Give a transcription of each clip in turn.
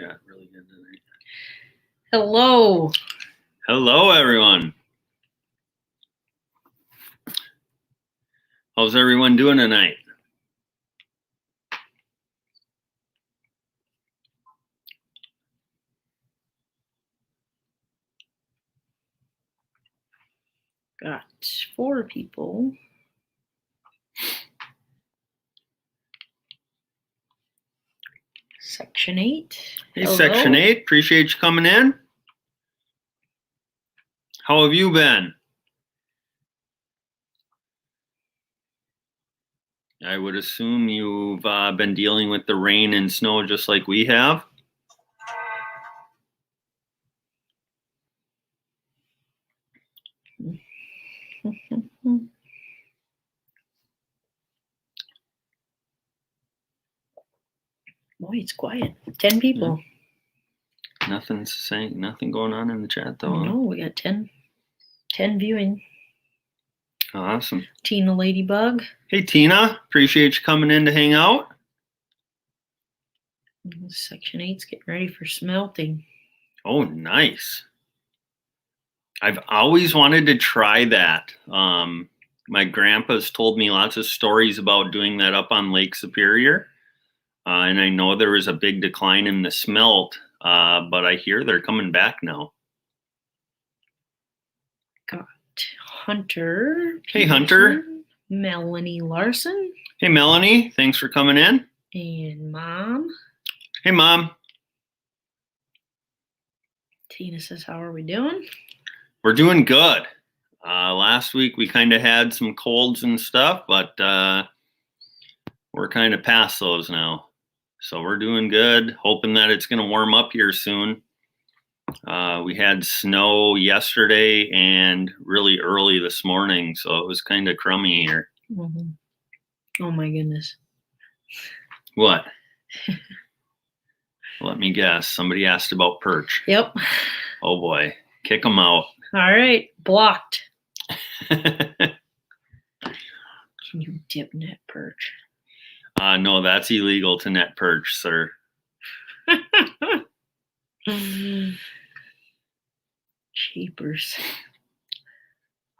chat really good tonight. Hello. Hello, everyone. How's everyone doing tonight? Got 4 people. Section 8. Hey, Hello. Section 8. Appreciate you coming in. How have you been? I would assume you've been dealing with the rain and snow just like we have. Boy, it's quiet. 10 people. Yeah. Nothing going on in the chat though. No, we got 10 viewing. Awesome. Tina Ladybug. Hey, Tina. Appreciate you coming in to hang out. Section 8's getting ready for smelting. Oh, nice. I've always wanted to try that. My grandpa's told me lots of stories about doing that up on Lake Superior. And I know there was a big decline in the smelt, but I hear they're coming back now. Got Hunter. Hey, Hunter. Melanie Larson. Hey, Melanie. Thanks for coming in. And Mom. Hey, Mom. Tina says, how are we doing? We're doing good. Last week we kind of had some colds and stuff, but we're kind of past those now. So we're doing good, hoping that it's going to warm up here soon. We had snow yesterday and really early this morning, so it was kind of crummy here. Mm-hmm. Oh my goodness. What? Let me guess. Somebody asked about perch. Yep. Oh boy. Kick them out. All right. Blocked. Can you dip net perch? No, that's illegal to net perch, sir. Cheapers.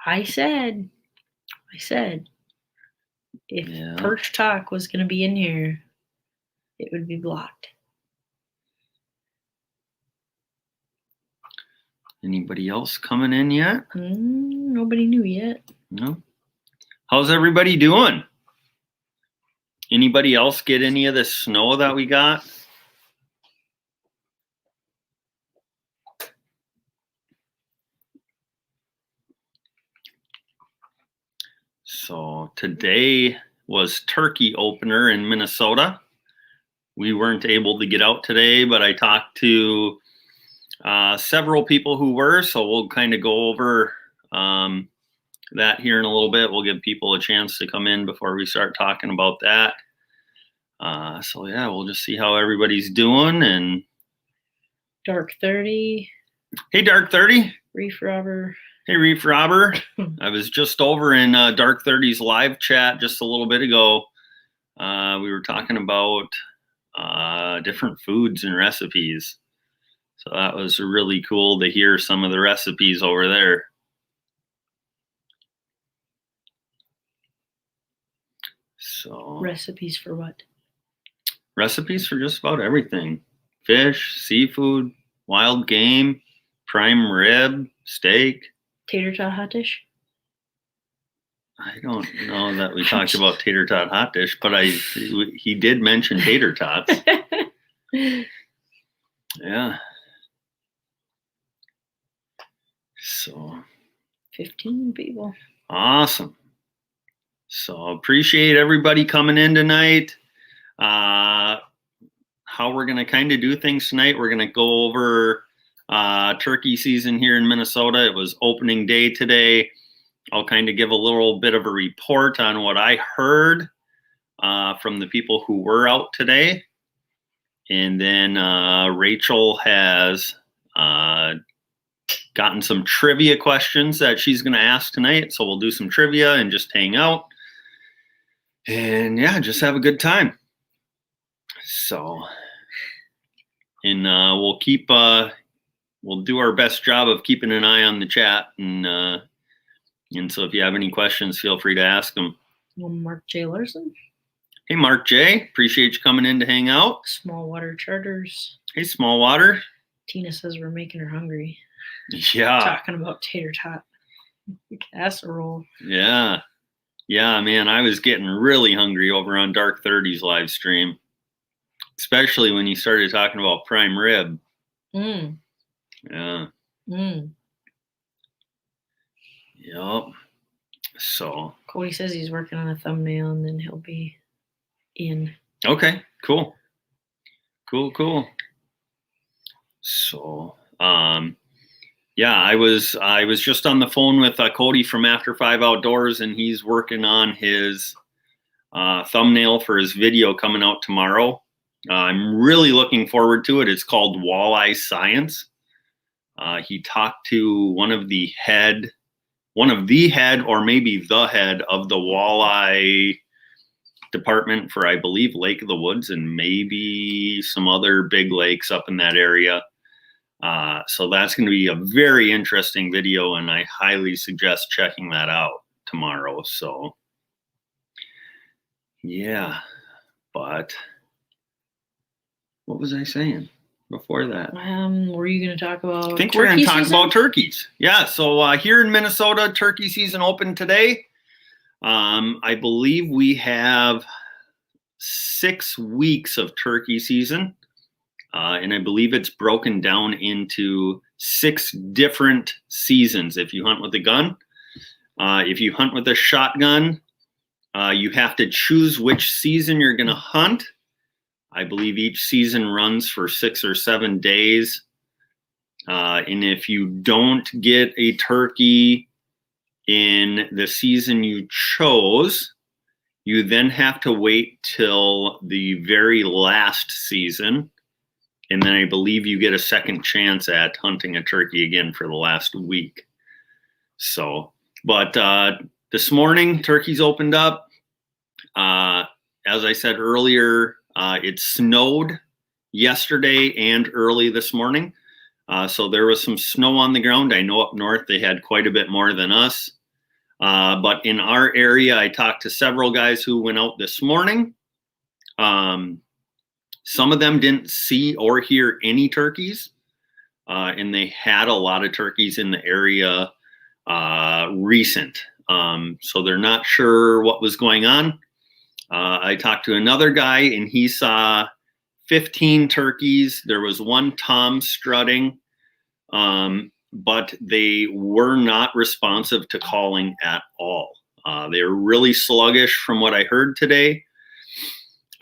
I said, if Perch Talk was going to be in here, it would be blocked. Anybody else coming in yet? Nobody knew yet. No. How's everybody doing? Anybody else get any of the snow that we got? So today was turkey opener in Minnesota. We weren't able to get out today, but I talked to several people who were, so we'll kind of go over that here in a little bit. We'll give people a chance to come in before we start talking about that. So yeah, we'll just see how everybody's doing. And Dark 30. Hey, Dark 30. Reef Robber. Hey, Reef Robber. I was just over in Dark 30's live chat just a little bit ago. We were talking about different foods and recipes. So that was really cool to hear some of the recipes over there. So recipes for what? Recipes for just about everything. Fish, seafood, wild game, prime rib, steak. Tater tot hot dish? I don't know that we talked about tater tot hot dish, but he did mention tater tots. Yeah. So 15 people. Awesome. So appreciate everybody coming in tonight. How we're going to kind of do things tonight, we're going to go over turkey season here in Minnesota. It was opening day today. I'll kind of give a little bit of a report on what I heard from the people who were out today. And then Rachel has gotten some trivia questions that she's going to ask tonight. So we'll do some trivia and just hang out. And yeah, just have a good time. So and we'll do our best job of keeping an eye on the chat, and so if you have any questions, feel free to ask them. Well, Mark J. Larson. Hey, Mark J. Appreciate you coming in to hang out. Small Water Charters. Hey, Small Water. Tina says we're making her hungry. Yeah. Talking about tater tot casserole. Yeah. Yeah, man, I was getting really hungry over on Dark 30's live stream, especially when you started talking about prime rib. Mm. Yeah. Mm. Yep. So Cody says he's working on a thumbnail and then he'll be in. Okay, cool. Cool. So yeah, I was just on the phone with Cody from After 5 Outdoors, and he's working on his thumbnail for his video coming out tomorrow. I'm really looking forward to it. It's called Walleye Science. He talked to one of the head, or maybe the head of the walleye department for, I believe, Lake of the Woods and maybe some other big lakes up in that area. So that's going to be a very interesting video, and I highly suggest checking that out tomorrow. So yeah, but what was I saying before that? Were you going to talk about? I think we're going to talk about turkeys. Yeah. So here in Minnesota, turkey season opened today. I believe we have 6 weeks of turkey season. And I believe it's broken down into 6 different seasons. If you hunt with a gun, if you hunt with a shotgun, you have to choose which season you're going to hunt. I believe each season runs for 6 or 7 days. And if you don't get a turkey in the season you chose, you then have to wait till the very last season. And then I believe you get a second chance at hunting a turkey again for the last week. So, but this morning, turkeys opened up. As I said earlier, it snowed yesterday and early this morning. So there was some snow on the ground. I know up north they had quite a bit more than us. But in our area, I talked to several guys who went out this morning. Some of them didn't see or hear any turkeys, and they had a lot of turkeys in the area recent. So they're not sure what was going on. I talked to another guy, and he saw 15 turkeys. There was one tom strutting, but they were not responsive to calling at all. They were really sluggish from what I heard today.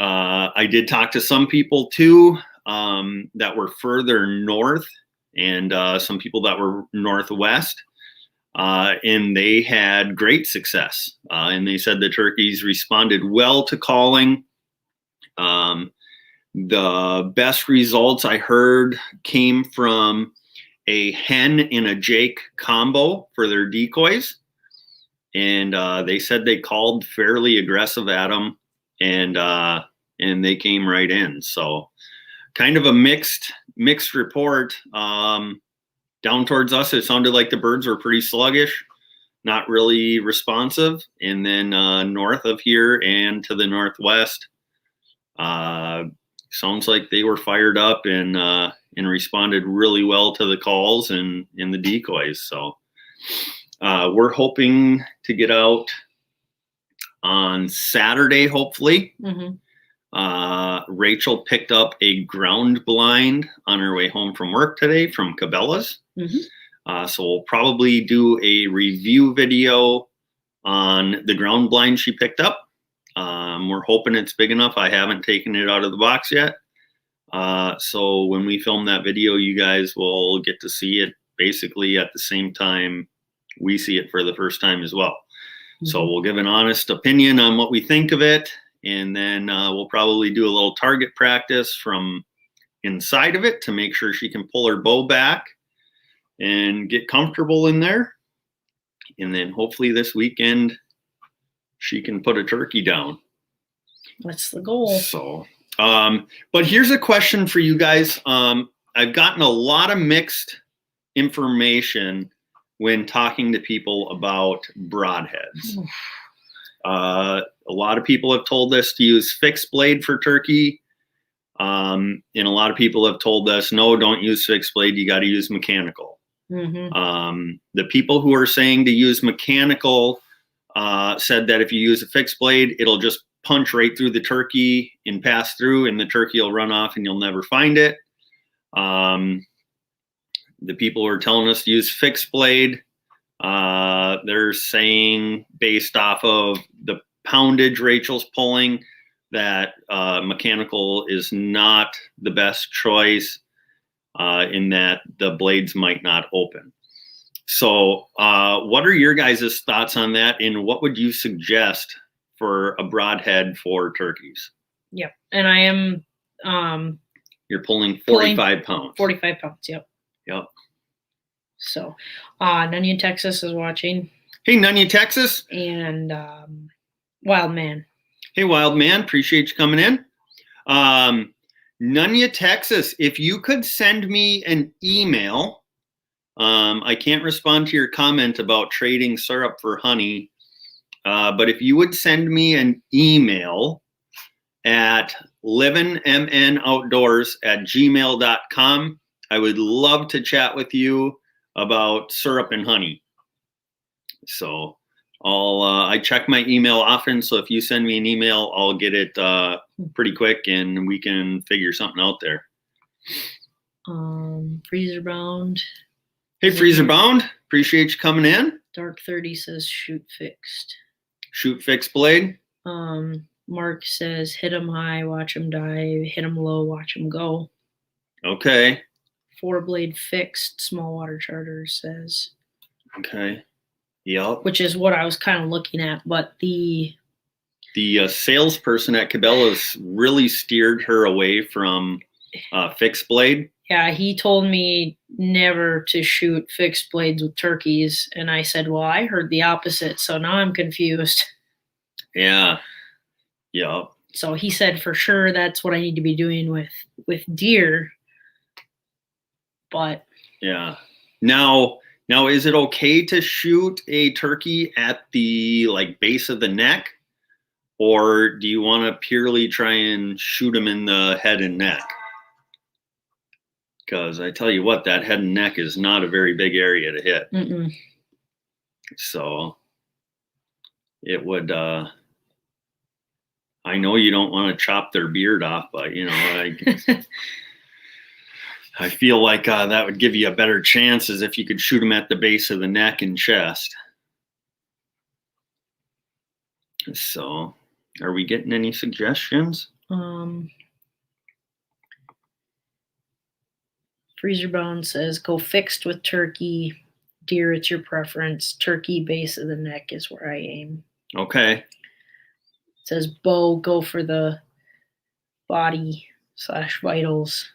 I did talk to some people too that were further north, and some people that were northwest, and they had great success. And they said the turkeys responded well to calling. The best results I heard came from a hen and a jake combo for their decoys. And they said they called fairly aggressive at them, and they came right in. So kind of a mixed report. Down towards us, it sounded like the birds were pretty sluggish, not really responsive. And then north of here and to the northwest, sounds like they were fired up and responded really well to the calls and the decoys. So we're hoping to get out on Saturday, hopefully. Mm-hmm. Rachel picked up a ground blind on her way home from work today from Cabela's. Mm-hmm. So we'll probably do a review video on the ground blind she picked up. We're hoping it's big enough. I haven't taken it out of the box yet. So when we film that video, you guys will get to see it basically at the same time we see it for the first time as well. Mm-hmm. So we'll give an honest opinion on what we think of it. And then we'll probably do a little target practice from inside of it to make sure she can pull her bow back and get comfortable in there. And then hopefully this weekend she can put a turkey down. That's the goal. So But here's a question for you guys. I've gotten a lot of mixed information when talking to people about broadheads. A lot of people have told us to use fixed blade for turkey. And a lot of people have told us, no, don't use fixed blade. You got to use mechanical. The people who are saying to use mechanical said that if you use a fixed blade, it'll just punch right through the turkey and pass through, and the turkey will run off and you'll never find it. The people who are telling us to use fixed blade, they're saying based off of the poundage Rachel's pulling that mechanical is not the best choice in that the blades might not open. So what are your guys' thoughts on that, and what would you suggest for a broadhead for turkeys? Yep. And I am you're pulling 45 pounds. 45 pounds, yep. Yep. So Nunya, Texas is watching. Hey, Nunya, Texas. And Wild Man. Hey, Wild Man, appreciate you coming in. Nunya, Texas, if you could send me an email, I can't respond to your comment about trading syrup for honey, but if you would send me an email at livinmnoutdoors@gmail.com, I would love to chat with you about syrup and honey. So I check my email often, so if you send me an email, I'll get it pretty quick, and we can figure something out there. Freezer Bound. Hey, Freezer Bound, appreciate you coming in. Dark 30 says shoot fixed. Shoot fixed blade. Mark says hit him high, watch him die. Hit him low, watch him go. Okay. 4-blade fixed. Small Water Charter says. Okay. Yep. Which is what I was kind of looking at, but the salesperson at Cabela's really steered her away from fixed blade. Yeah, he told me never to shoot fixed blades with turkeys, and I said, well, I heard the opposite, so now I'm confused. Yeah. Yep. So he said for sure that's what I need to be doing with deer. But yeah. Now, is it okay to shoot a turkey at the base of the neck, or do you want to purely try and shoot him in the head and neck? Because I tell you what, that head and neck is not a very big area to hit. Mm-mm. So it would. I know you don't want to chop their beard off, but I feel like that would give you a better chance as if you could shoot them at the base of the neck and chest. So, are we getting any suggestions? Freezer Bone says go fixed with turkey. Deer, it's your preference. Turkey, base of the neck is where I aim. Okay. It says bow, go for the body / vitals.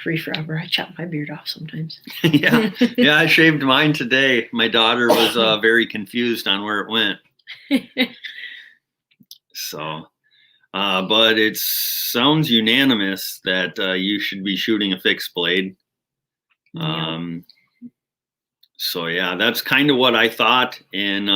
Reef Robber, I chop my beard off sometimes. Yeah, I shaved mine today. My daughter was very confused on where it went. So, but it sounds unanimous that you should be shooting a fixed blade. So yeah, that's kind of what I thought, and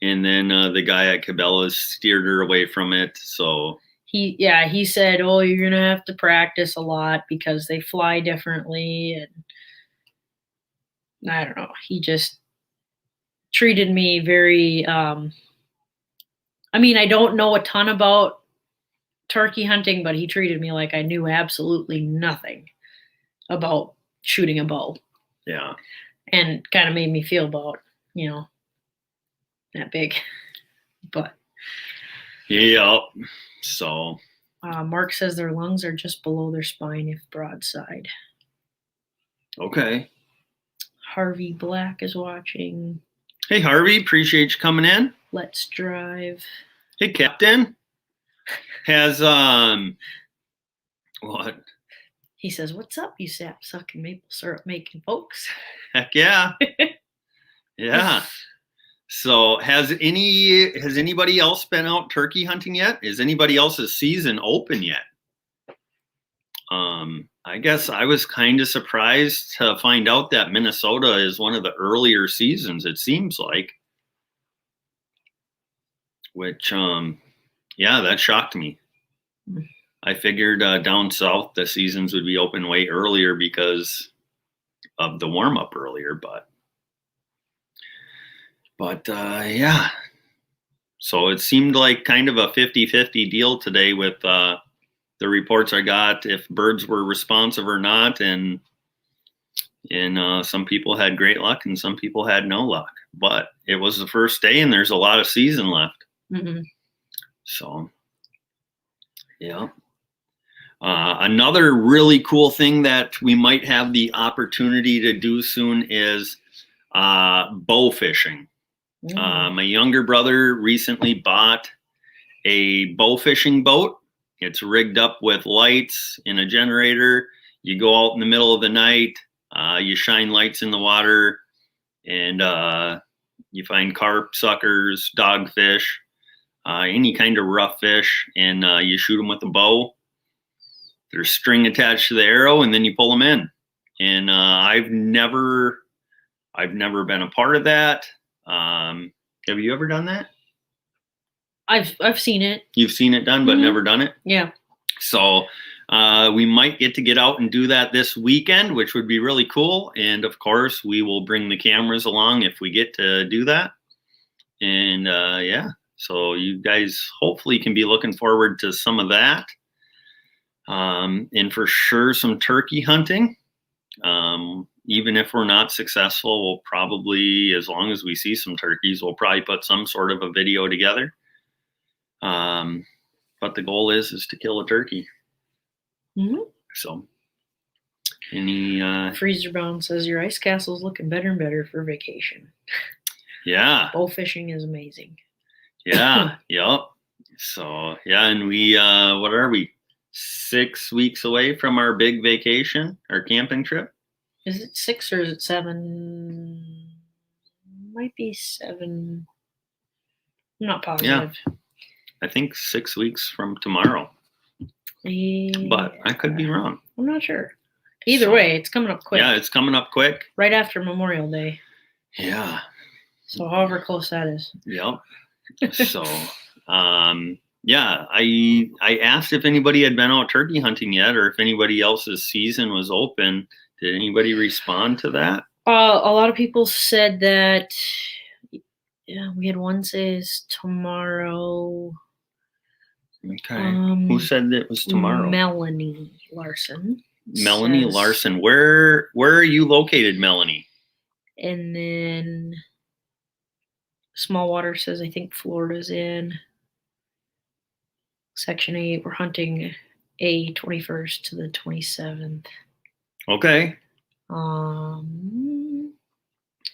then the guy at Cabela's steered her away from it. So he said, oh, you're gonna have to practice a lot because they fly differently, and I don't know. He just treated me very. I mean, I don't know a ton about turkey hunting, but he treated me like I knew absolutely nothing about shooting a bow. Yeah. And kind of made me feel about, that big. But. Yeah. So. Mark says their lungs are just below their spine if broadside. Okay. Harvey Black is watching. Hey, Harvey. Appreciate you coming in. Let's Drive. Hey, Captain. Has, what? He says, what's up, you sap-sucking maple syrup making folks? Heck yeah. Yeah. So has anybody else been out turkey hunting yet? Is anybody else's season open yet? I guess I was kind of surprised to find out that Minnesota is one of the earlier seasons, it seems like. Which, yeah, that shocked me. I figured down south the seasons would be open way earlier because of the warm up earlier, but yeah. So it seemed like kind of a 50-50 deal today with the reports I got, if birds were responsive or not, and some people had great luck and some people had no luck. But it was the first day, and there's a lot of season left. Mm-hmm. So, yeah. Another really cool thing that we might have the opportunity to do soon is bow fishing. My younger brother recently bought a bow fishing boat. It's rigged up with lights and a generator. You go out in the middle of the night, you shine lights in the water, and you find carp, suckers, dogfish, any kind of rough fish, and you shoot them with a bow. There's string attached to the arrow, and then you pull them in. And I've never been a part of that. Have you ever done that? I've seen it. You've seen it done, but never done it? Yeah. So we might get out and do that this weekend, which would be really cool. And of course, we will bring the cameras along if we get to do that. And yeah, so you guys hopefully can be looking forward to some of that. And for sure, some turkey hunting. Even if we're not successful, we'll probably, as long as we see some turkeys, we'll probably put some sort of a video together. But the goal is to kill a turkey. Mm-hmm. So, any Freezer Bound says your ice castle's looking better and better for vacation. Yeah, bow fishing is amazing. Yeah, yep. So yeah, and we what are we? 6 weeks away from our big vacation, our camping trip. Is it 6 or is it 7? Might be 7. I'm not positive. Yeah, I think 6 weeks from tomorrow. Yeah. But I could be wrong. I'm not sure. Either way, it's coming up quick. Yeah, it's coming up quick. Right after Memorial Day. Yeah. So however close that is. Yep. So, yeah, I asked if anybody had been out turkey hunting yet, or if anybody else's season was open. Did anybody respond to that? A lot of people said that. Yeah, we had one says tomorrow. Okay. Who said it was tomorrow? Melanie Larson. Melanie Larson. Where are you located, Melanie? And then Smallwater says, I think Florida's in Section 8. We're hunting a 21st to the 27th. Okay.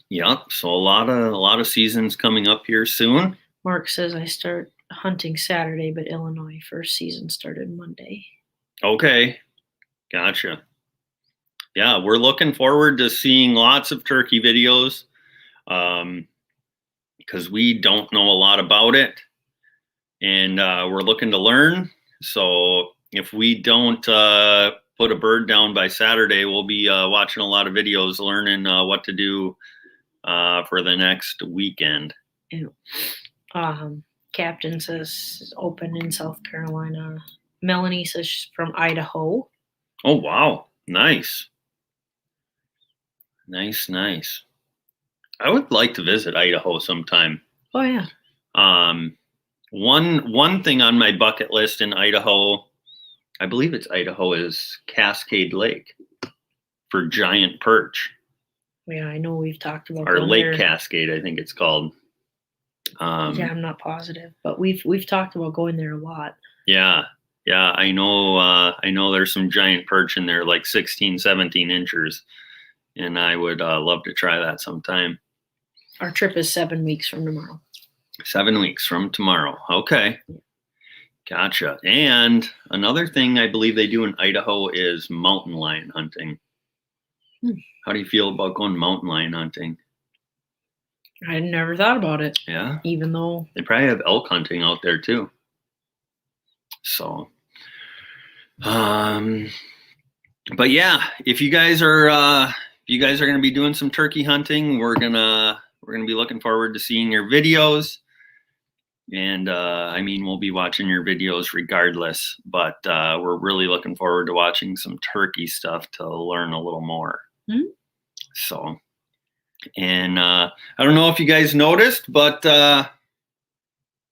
Yep. So a lot of seasons coming up here soon. Mark says I start hunting Saturday, but Illinois first season started Monday. Okay. Gotcha. Yeah, we're looking forward to seeing lots of turkey videos. Because we don't know a lot about it, and we're looking to learn. So if we don't put a bird down by Saturday, we'll be watching a lot of videos, learning what to do for the next weekend. And, Captain says open in South Carolina. Melanie says she's from Idaho. Oh, wow. Nice. Nice. I would like to visit Idaho sometime. Oh, yeah. One thing on my bucket list in Idaho, I believe it's Idaho, is Cascade Lake for giant perch. Yeah, I know we've talked about or Lake there. Cascade, I think it's called. Yeah, I'm not positive, but we've talked about going there a lot. Yeah, I know there's some giant perch in there, like 16, 17 inches, and I would love to try that sometime. Our trip is 7 weeks from tomorrow. 7 weeks from tomorrow. Okay. Gotcha. And another thing I believe they do in Idaho is mountain lion hunting. How do you feel about going mountain lion hunting? I never thought about it. Yeah. Even though They probably have elk hunting out there too. So, but yeah, if you guys are going to be doing some turkey hunting, we're gonna be looking forward to seeing your videos. And I mean, we'll be watching your videos regardless, but we're really looking forward to watching some turkey stuff to learn a little more. Mm-hmm. So, and I don't know if you guys noticed, but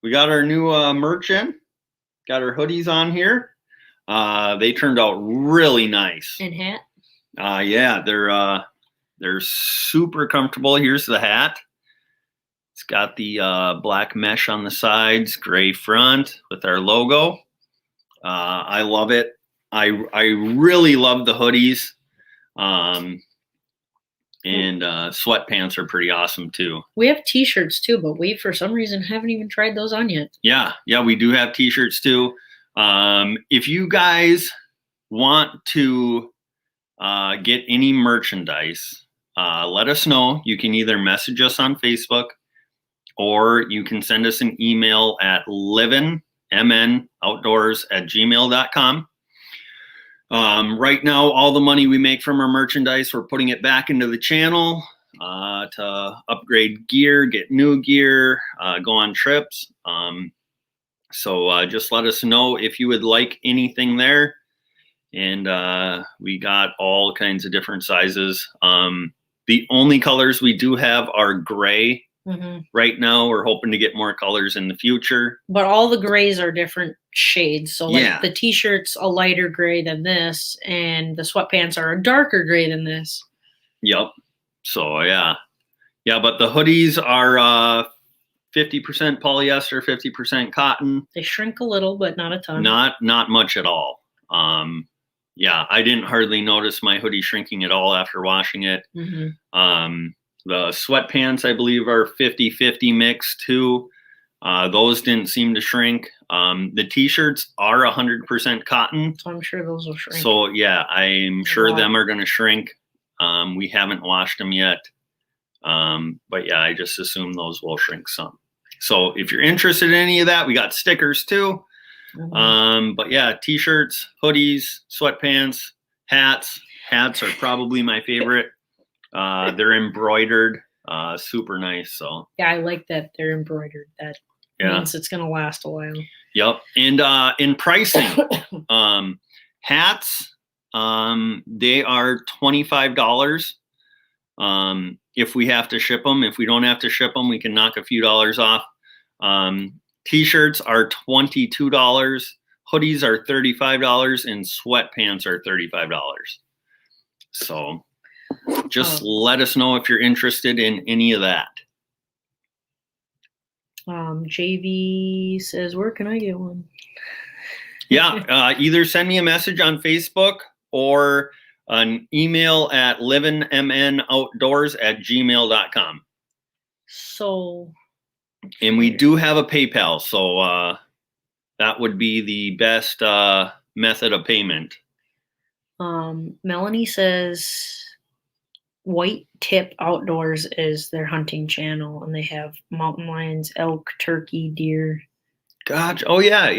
we got our new merch in. Got our hoodies on here. They turned out really nice. And hat. Yeah, they're super comfortable. Here's the hat. It's got the black mesh on the sides, gray front with our logo. I love it. I really love the hoodies. And sweatpants are pretty awesome too. We have t-shirts too, but we for some reason haven't even tried those on yet. Yeah, we do have t-shirts too. If you guys want to get any merchandise, let us know. You can either message us on Facebook, or you can send us an email at livinmnoutdoors@gmail.com. Right now, all the money we make from our merchandise, we're putting it back into the channel to upgrade gear, get new gear, go on trips. So just let us know if you would like anything there. And we got all kinds of different sizes. The only colors we do have are gray. Mm-hmm. Right now, we're hoping to get more colors in the future. But all the grays are different shades. So like the t-shirt's a lighter gray than this, and the sweatpants are a darker gray than this. Yep. So yeah. But the hoodies are 50% polyester, 50% cotton. They shrink a little, but not a ton. Not much at all. Yeah, I didn't hardly notice my hoodie shrinking at all after washing it. Mm-hmm. The sweatpants, I believe, are 50-50 mix too. Those didn't seem to shrink. The t-shirts are 100% cotton. So I'm sure those will shrink. So yeah, I'm sure them are going to shrink. We haven't washed them yet. But yeah, I just assume those will shrink some. So if you're interested in any of that, we got stickers too. Mm-hmm. But yeah, t-shirts, hoodies, sweatpants, hats. Hats are probably my favorite. They're embroidered, super nice. So yeah, I like that they're embroidered. That means it's gonna last a while. Yep. And in pricing, hats, they are $25. If we have to ship them. If we don't have to ship them, we can knock a few dollars off. T-shirts are $22. Hoodies are $35, and sweatpants are $35. So just let us know if you're interested in any of that. JV says, where can I get one? Yeah, either send me a message on Facebook or an email at livinmnoutdoors@gmail.com. So. And we do have a PayPal, so that would be the best method of payment. Melanie says White Tip Outdoors is their hunting channel, and they have mountain lions, elk, turkey, deer. Gotcha. Oh yeah.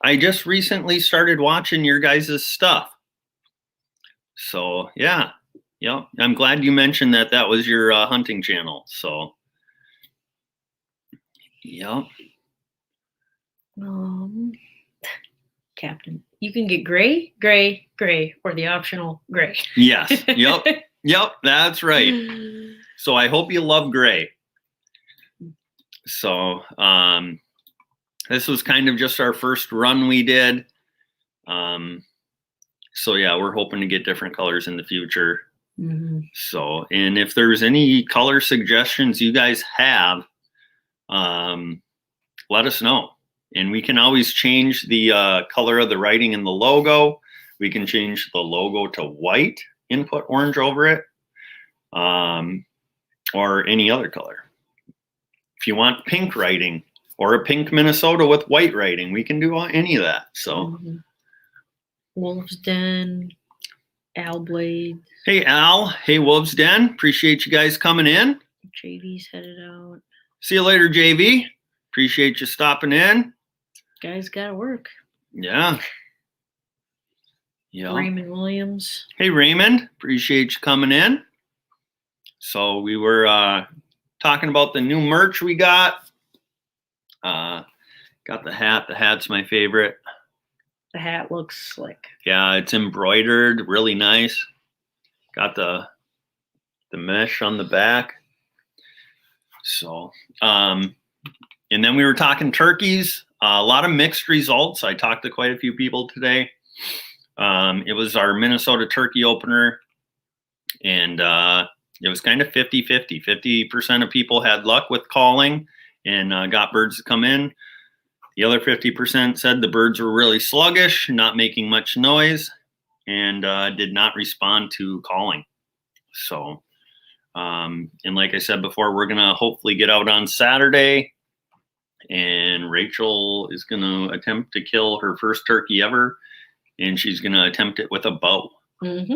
I just recently started watching your guys' stuff. So yeah. Yep. I'm glad you mentioned that was your hunting channel. So yep. Captain, you can get gray, gray, gray, or the optional gray. Yes. Yep. Yep. That's right. So I hope you love gray. So this was kind of just our first run we did. So yeah, we're hoping to get different colors in the future. Mm-hmm. So, and if there's any color suggestions you guys have, let us know. And we can always change the color of the writing in the logo. We can change the logo to white and put orange over it, or any other color. If you want pink writing or a pink Minnesota with white writing, we can do any of that. So, Wolf's Den, Al Blade. Hey Al, hey Wolf's Den. Appreciate you guys coming in. JV's headed out. See you later, JV. Appreciate you stopping in. Guys gotta work. Yeah. Yeah. Raymond Williams. Hey, Raymond. Appreciate you coming in. So we were talking about the new merch we got. Got the hat. The hat's my favorite. The hat looks slick. Yeah, it's embroidered, really nice. Got the mesh on the back. So, and then we were talking turkeys. A lot of mixed results. I talked to quite a few people today. It was our Minnesota turkey opener, and it was kind of 50-50. 50% of people had luck with calling and got birds to come in. The other 50% said the birds were really sluggish, not making much noise, and did not respond to calling. So, and like I said before, we're going to hopefully get out on Saturday, and Rachel is going to attempt to kill her first turkey ever, and she's going to attempt it with a bow. Mm-hmm.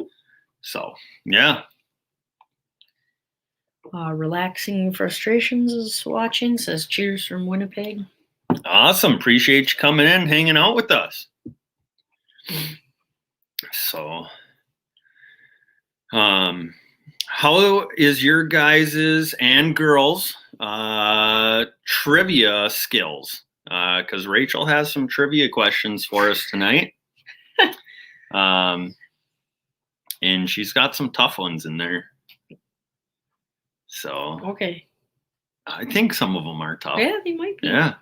So, yeah. Relaxing Frustrations is watching, says cheers from Winnipeg. Awesome. Appreciate you coming in, hanging out with us. So, how is your guys's and girls' trivia skills? Because Rachel has some trivia questions for us tonight. And she's got some tough ones in there. So, Okay. I think some of them are tough. Yeah, they might be. Yeah.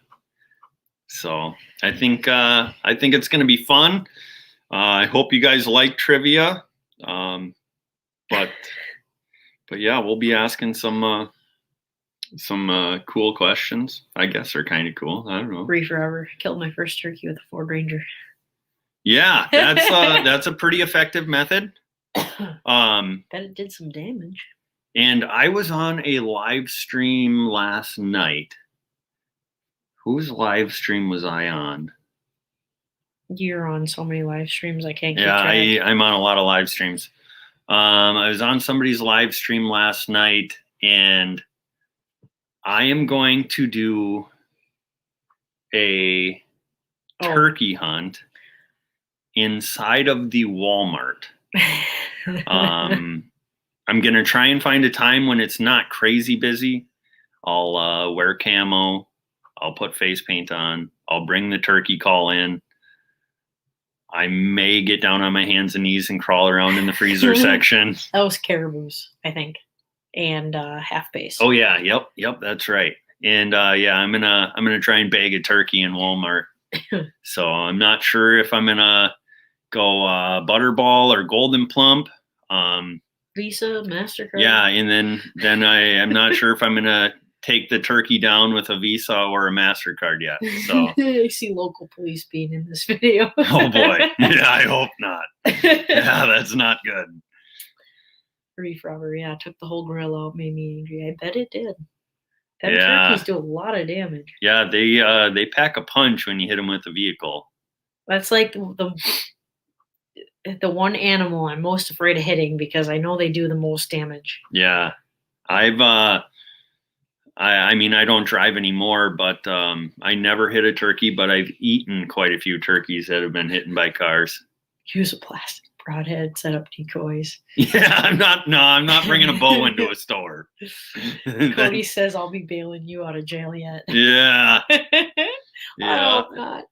So I think it's going to be fun. I hope you guys like trivia. But yeah, we'll be asking some cool questions. I guess they're kind of cool. I don't know. Free forever. Killed my first turkey with a Ford Ranger. Yeah, that's a pretty effective method. Bet it did some damage. And I was on a live stream last night. Whose live stream was I on? You're on so many live streams, I can't keep Yeah, track. I'm on a lot of live streams. I was on somebody's live stream last night, and I am going to do a turkey hunt inside of the Walmart. I'm going to try and find a time when it's not crazy busy. I'll wear camo. I'll put face paint on. I'll bring the turkey call in. I may get down on my hands and knees and crawl around in the freezer section. That was caribous, I think, and half base. Oh yeah, yep, that's right. And yeah, I'm gonna try and bag a turkey in Walmart. So I'm not sure if I'm gonna go Butterball or Golden Plump. Visa, MasterCard. Yeah, and then I'm not sure if I'm gonna take the turkey down with a Visa or a MasterCard yet. So I see local police being in this video. Oh boy. Yeah, I hope not. Yeah, that's not good. Reef rubber, yeah, took the whole grill out, made me angry. I bet it did. Them turkeys do a lot of damage. Yeah, they pack a punch when you hit them with a vehicle. That's like the one animal I'm most afraid of hitting because I know they do the most damage. Yeah. I mean, I don't drive anymore, but I never hit a turkey, but I've eaten quite a few turkeys that have been hit by cars. Use a plastic broadhead, set up decoys. Yeah, I'm not bringing a bow into a store. Cody says I'll be bailing you out of jail yet. Yeah. I hope not.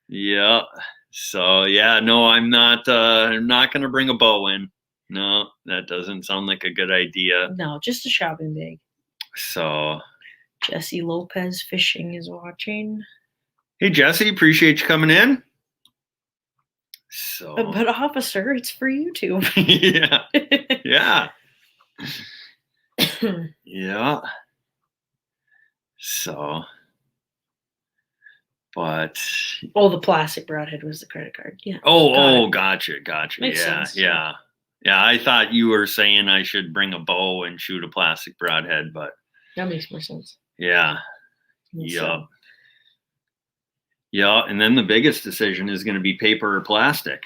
Yeah. So yeah, no, I'm not gonna bring a bow in. No, that doesn't sound like a good idea. No, just a shopping bag. So Jesse Lopez Fishing is watching. Hey Jesse, appreciate you coming in. So but officer, it's for YouTube. Yeah. Yeah. Yeah. So but the plastic broadhead was the credit card. Yeah. Gotcha. Makes sense. Yeah. I thought you were saying I should bring a bow and shoot a plastic broadhead, but that makes more sense. Yeah. Yep. Yeah, and then the biggest decision is going to be paper or plastic.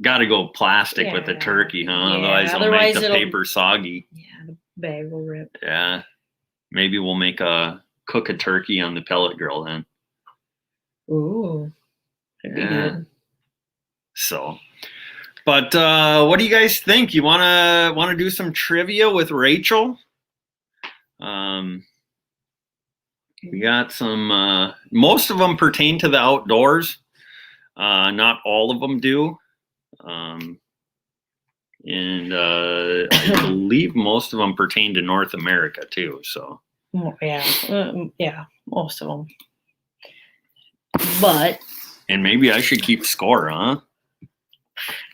Got to go plastic with the Yeah. turkey, huh? Yeah, Otherwise, it'll otherwise make the it'll- paper soggy. Yeah, the bag will rip. Yeah. Maybe we'll cook a turkey on the pellet grill then. Ooh, that'd be Yeah. good. So, but what do you guys think? You wanna do some trivia with Rachel? We got some. Most of them pertain to the outdoors. Not all of them do. And I believe most of them pertain to North America too. So Yeah, most of them. But and maybe I should keep score, huh?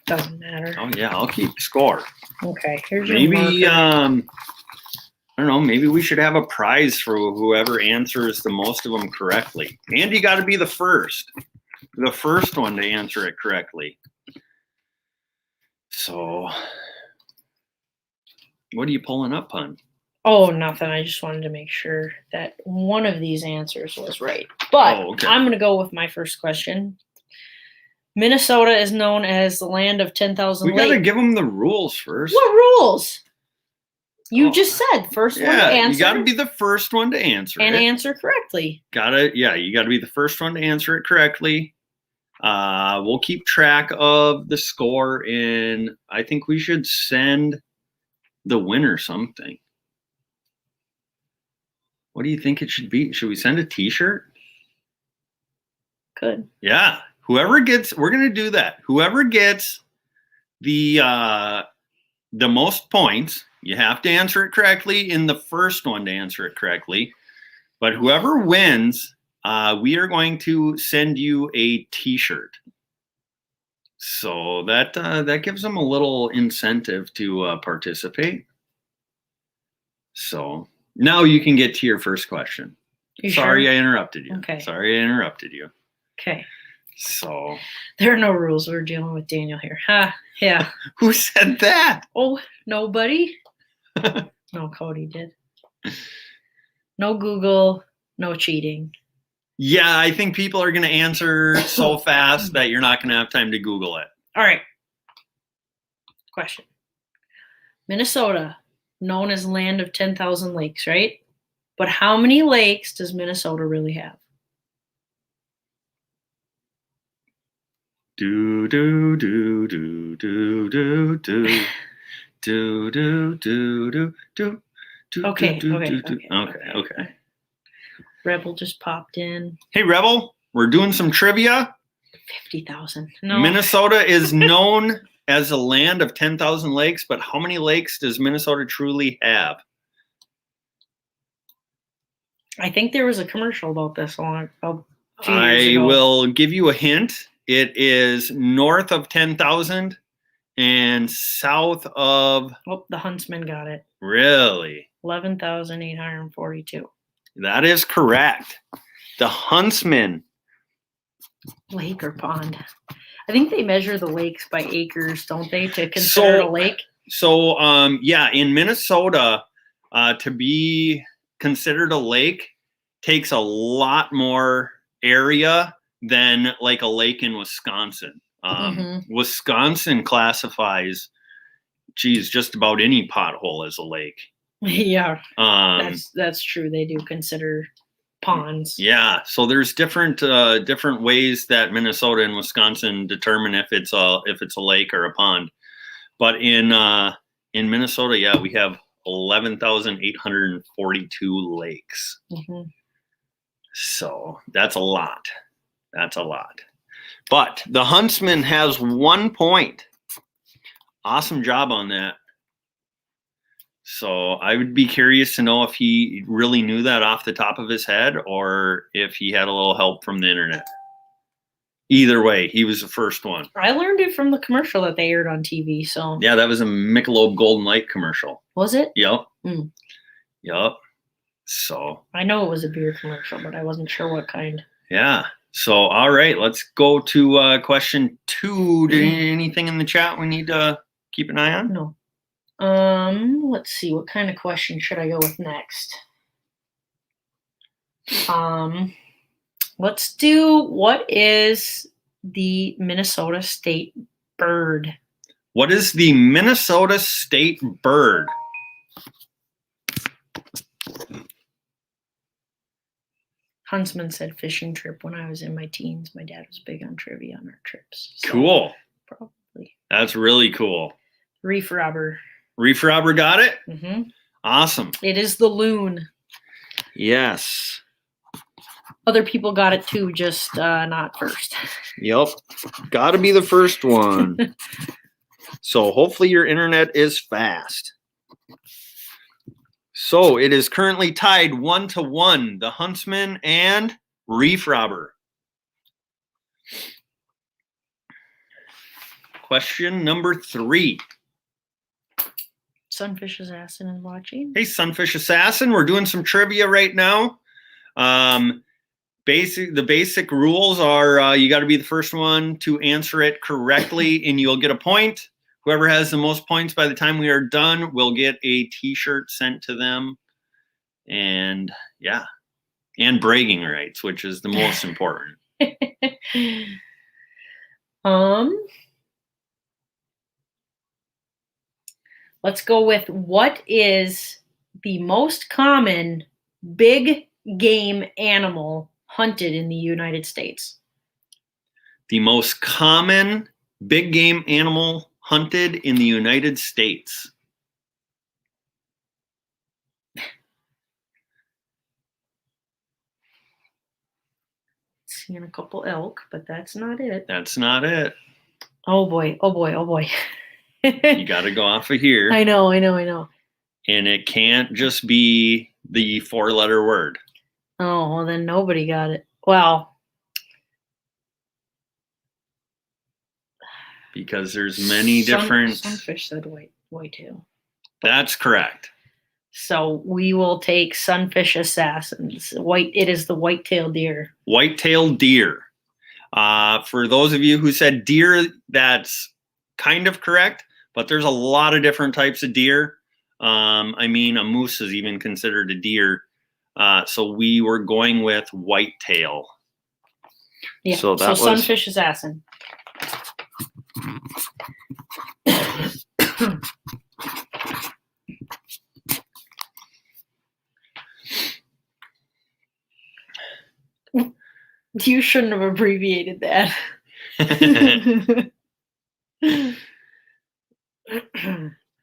doesn't matter. Oh yeah, I'll keep score. Okay, here's your Maybe marker. I don't know. Maybe we should have a prize for whoever answers the most of them correctly. And you got to be the first one to answer it correctly. So, what are you pulling up, hon? Oh, nothing. I just wanted to make sure that one of these answers was right. But okay. I'm going to go with my first question. Minnesota is known as the land of 10,000 We lakes. got to give them the rules first. What rules? You just said first one to Yeah, answer. you got to be the first one to answer and it. answer correctly. You got to be the first one to answer it correctly. We'll keep track of the score, and I think we should send the winner something. What do you think it should be? Should we send a t-shirt? Good. Yeah. We're going to do that. Whoever gets the most points, you have to answer it correctly in the first one to answer it correctly. But whoever wins, we are going to send you a t-shirt. So that gives them a little incentive to participate. So now you can get to your first question. Sorry, sure? I interrupted you. Okay. Sorry, I interrupted you. Okay. So there are no rules. We're dealing with Daniel here. Yeah. Who said that? Oh, nobody? No, Cody did. No Google, no cheating. Yeah, I think people are going to answer so fast that you're not going to have time to Google it. All right. Question. Minnesota, known as land of 10,000 lakes, right? But how many lakes does Minnesota really have? Do do do do do do do do do do do do. Okay. Rebel just popped in. Hey, Rebel, we're doing some trivia. 50,000. No. Minnesota is known as a land of 10,000 lakes, but how many lakes does Minnesota truly have? I think there was a commercial about this a few years I ago. will give you a hint. It is north of 10,000 and south of... Oh, the Huntsman got it. Really? 11,842. That is correct. The Huntsman. Lake or pond? I think they measure the lakes by acres, don't they, to consider it a lake? So, yeah, in Minnesota, to be considered a lake takes a lot more area than like a lake in Wisconsin. Wisconsin classifies, just about any pothole as a lake. Yeah, that's true. They do consider ponds. Yeah, so there's different ways that Minnesota and Wisconsin determine if it's a lake or a pond. But in Minnesota, yeah, we have 11,842 lakes. So that's a lot. That's a lot. But the Huntsman has 1 point. Awesome job on that. So I would be curious to know if he really knew that off the top of his head or if he had a little help from the internet. Either way, he was the first one. I learned it from the commercial that they aired on TV. So yeah, that was a Michelob Golden Light commercial. Was it? Yep. Yep. So I know it was a beer commercial, but I wasn't sure what kind. Yeah. So all right, let's go to question 2. Anything in the chat we need to keep an eye on? No. Let's see. What kind of question should I go with next? Let's do, what is the Minnesota state Bird. What is the Minnesota state bird? Huntsman said fishing trip. When I was in my teens, my dad was big on trivia on our trips. So Cool. probably. That's really cool. Reef robber. Reef robber got it? Mm-hmm. Awesome. It is the loon. Yes. Other people got it too, just not first. Yep. Got to be the first one. So hopefully your internet is fast. So it is currently tied 1-1, the huntsman and reef robber. Question number 3. Sunfish Assassin is watching. Hey, Sunfish Assassin, we're doing some trivia right now. The basic rules are you got to be the first one to answer it correctly, and you'll get a point. Whoever has the most points by the time we are done will get a T-shirt sent to them. And yeah, and bragging rights, which is the most important. Let's go with what is the most common big game animal hunted in the United States? The most common big game animal hunted in the United States. Seeing a couple elk, but that's not it. That's not it. Oh boy, oh boy, oh boy. You got to go off of here. I know. And it can't just be the 4-letter word. Oh, well then nobody got it. Well, because there's many different. Sunfish said whitetail. That's correct. So we will take Sunfish Assassins. It is the white-tailed deer. White-tailed deer. For those of you who said deer, that's kind of correct, but there's a lot of different types of deer. I mean, a moose is even considered a deer. So we were going with whitetail. Yeah. So that was Sunfish Assassin. You shouldn't have abbreviated that.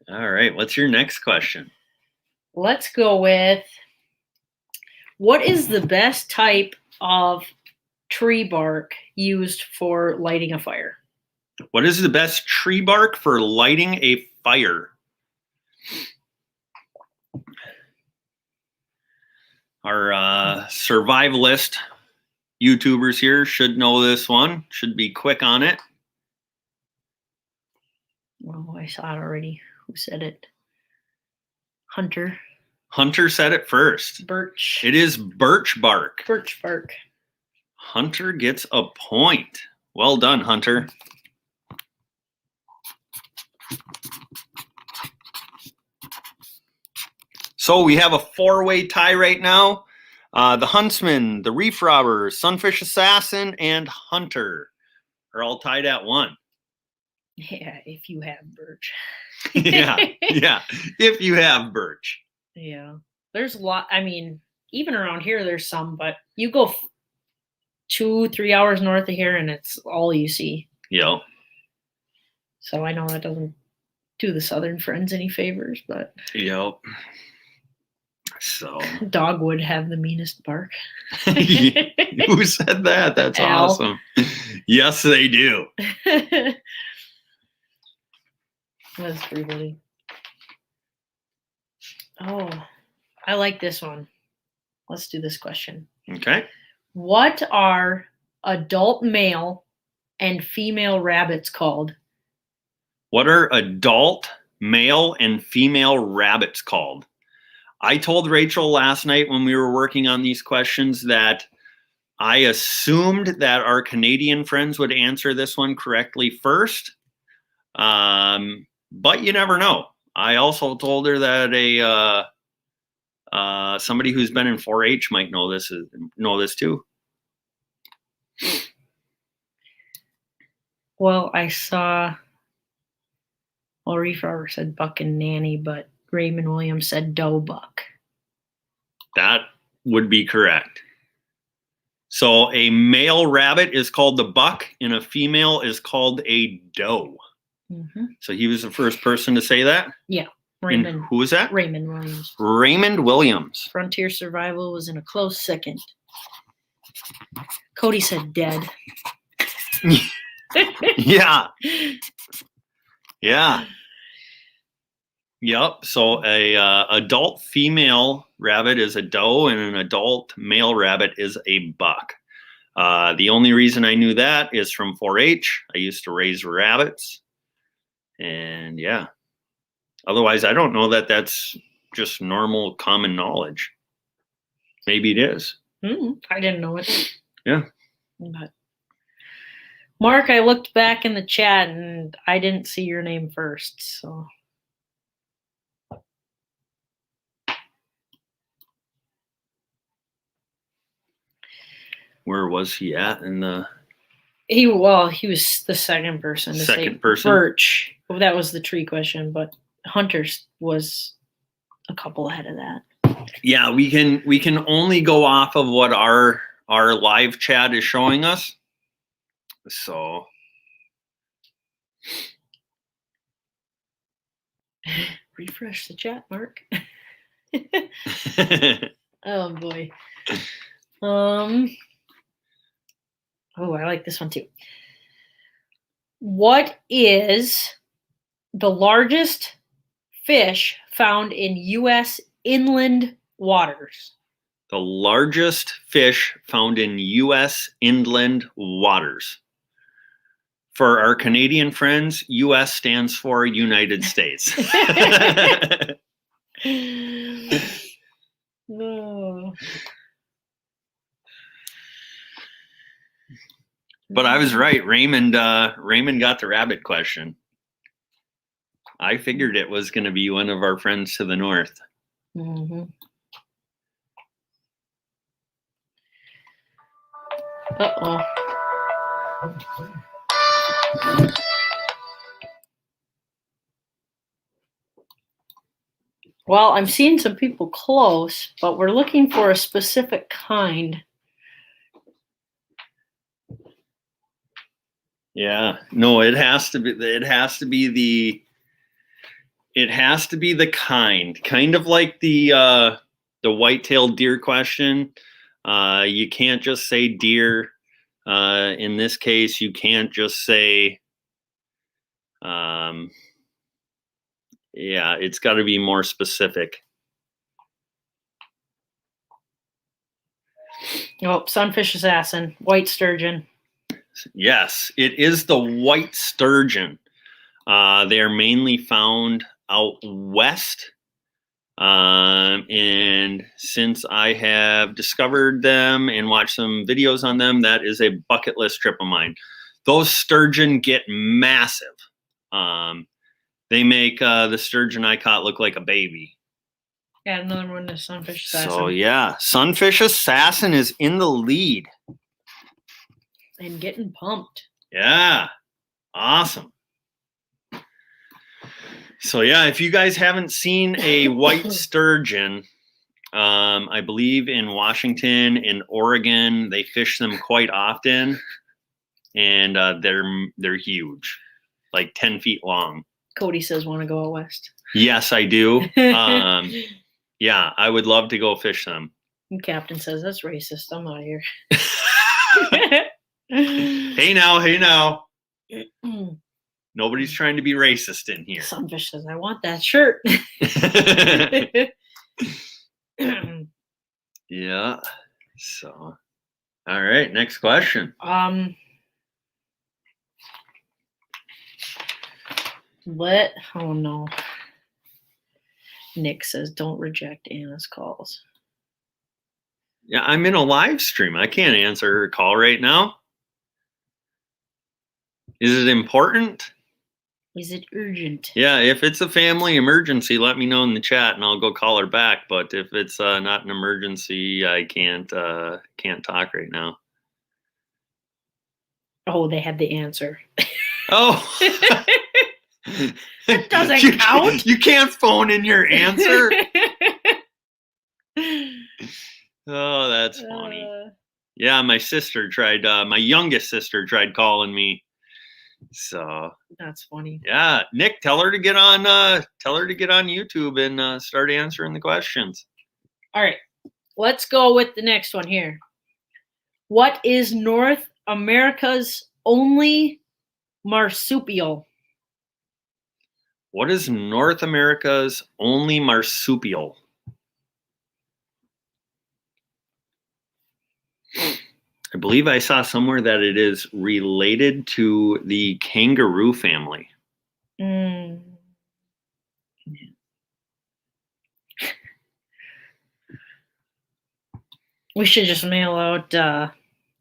All right. What's your next question? Let's go with, what is the best type of tree bark used for lighting a fire? What is the best tree bark for lighting a fire? Our survivalist YouTubers here should know this one. Should be quick on it. Well, I saw it already. Who said it? Hunter. Hunter said it first. Birch. It is birch bark. Birch bark. Hunter gets a point. Well done, Hunter. So we have a 4-way tie right now. The Huntsman, the Reef Robber, Sunfish Assassin, and Hunter are all tied at 1. Yeah, if you have birch. yeah, if you have birch. Yeah, there's a lot. I mean, even around here, there's some, but you go 2-3 hours north of here, and it's all you see. Yep. So I know that doesn't do the southern friends any favors, but yep. So dogwood have the meanest bark. Who said that? That's Al. Awesome. Yes, they do. That's pretty funny. Oh, I like this one. Let's do this question. Okay. What are adult male and female rabbits called? What are adult male and female rabbits called? I told Rachel last night when we were working on these questions that I assumed that our Canadian friends would answer this one correctly first. But you never know. I also told her that somebody who's been in 4-H might know this too. Well, I saw. Well, Reef Robber said buck and nanny, but Raymond Williams said doe buck. That would be correct. So a male rabbit is called the buck and a female is called a doe. Mm-hmm. So he was the first person to say that? Yeah. And who was that? Raymond Williams. Raymond Williams. Frontier Survival was in a close second. Cody said dead. Yeah. Yeah. Yep. So a adult female rabbit is a doe and an adult male rabbit is a buck. The only reason I knew that is from 4-H. I used to raise rabbits. And yeah. Otherwise, I don't know that that's just normal common knowledge. Maybe it is. I didn't know it. Yeah. But Mark, I looked back in the chat and I didn't see your name first, so. Where was he at in the? He was the second person to Second say person? Birch. Well, that was the tree question, but Hunter's was a couple ahead of that. Yeah, we can only go off of what our live chat is showing us. So refresh the chat, Mark. Oh boy. Oh, I like this one too. What is the largest fish found in U.S. inland waters? the largest fish found in U.S. inland waters. For our Canadian friends, U.S. stands for United States. No. But I was right. Raymond got the rabbit question. I figured it was going to be one of our friends to the north. Mm-hmm. Uh-oh. Well, I'm seeing some people close, but we're looking for a specific kind. Yeah. No, it has to be the kind of like the white-tailed deer question. You can't just say deer. In this case, you can't just say, yeah, it's got to be more specific. Oh, sunfish assassin, white sturgeon. Yes, it is the white sturgeon. They are mainly found out west. And since I have discovered them and watched some videos on them, that is a bucket list trip of mine. Those sturgeon get massive. They make the sturgeon I caught look like a baby. Yeah, another one is sunfish assassin. So yeah, sunfish assassin is in the lead. And getting pumped. Yeah, awesome. So yeah, if you guys haven't seen a white sturgeon, I believe in Washington and Oregon, they fish them quite often, and they're huge, like 10 feet long. Cody says, "Want to go out west?" Yes, I do. Yeah, I would love to go fish them. And Captain says, "That's racist. I'm out of here." Hey now. Nobody's trying to be racist in here. Sunfish says, "I want that shirt." Yeah. So, all right. Next question. Oh no. Nick says, "Don't reject Anna's calls." Yeah, I'm in a live stream. I can't answer her call right now. Is it important? Is it urgent? Yeah, if it's a family emergency, let me know in the chat and I'll go call her back. But if it's not an emergency, I can't talk right now. Oh, they had the answer. Oh. That doesn't count. You can't phone in your answer. Oh, that's funny. Yeah, my youngest sister tried calling me. So that's funny. Yeah, Nick, tell her to get on YouTube and start answering the questions. All right, let's go with the next one here. What is North America's only marsupial? What is North America's only marsupial? I believe I saw somewhere that it is related to the kangaroo family. We should just mail out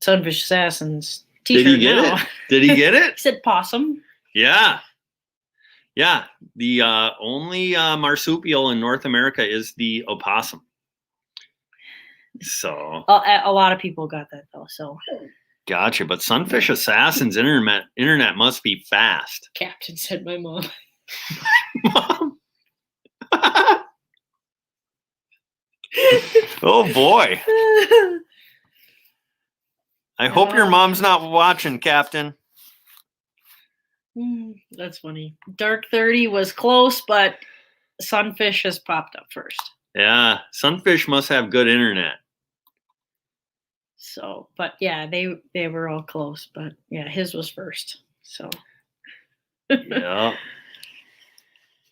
Sunfish Assassin's t-shirt. Did he get it? Did he get it? He said possum. Yeah. Yeah. The only marsupial in North America is the opossum. So a lot of people got that though. So gotcha. But Sunfish Assassin's internet must be fast. Captain said my mom. Mom. Oh boy. I hope your mom's not watching, Captain. That's funny. Dark 30 was close, but Sunfish has popped up first. Yeah, Sunfish must have good internet. So, but yeah, they were all close, but yeah, his was first. So yeah.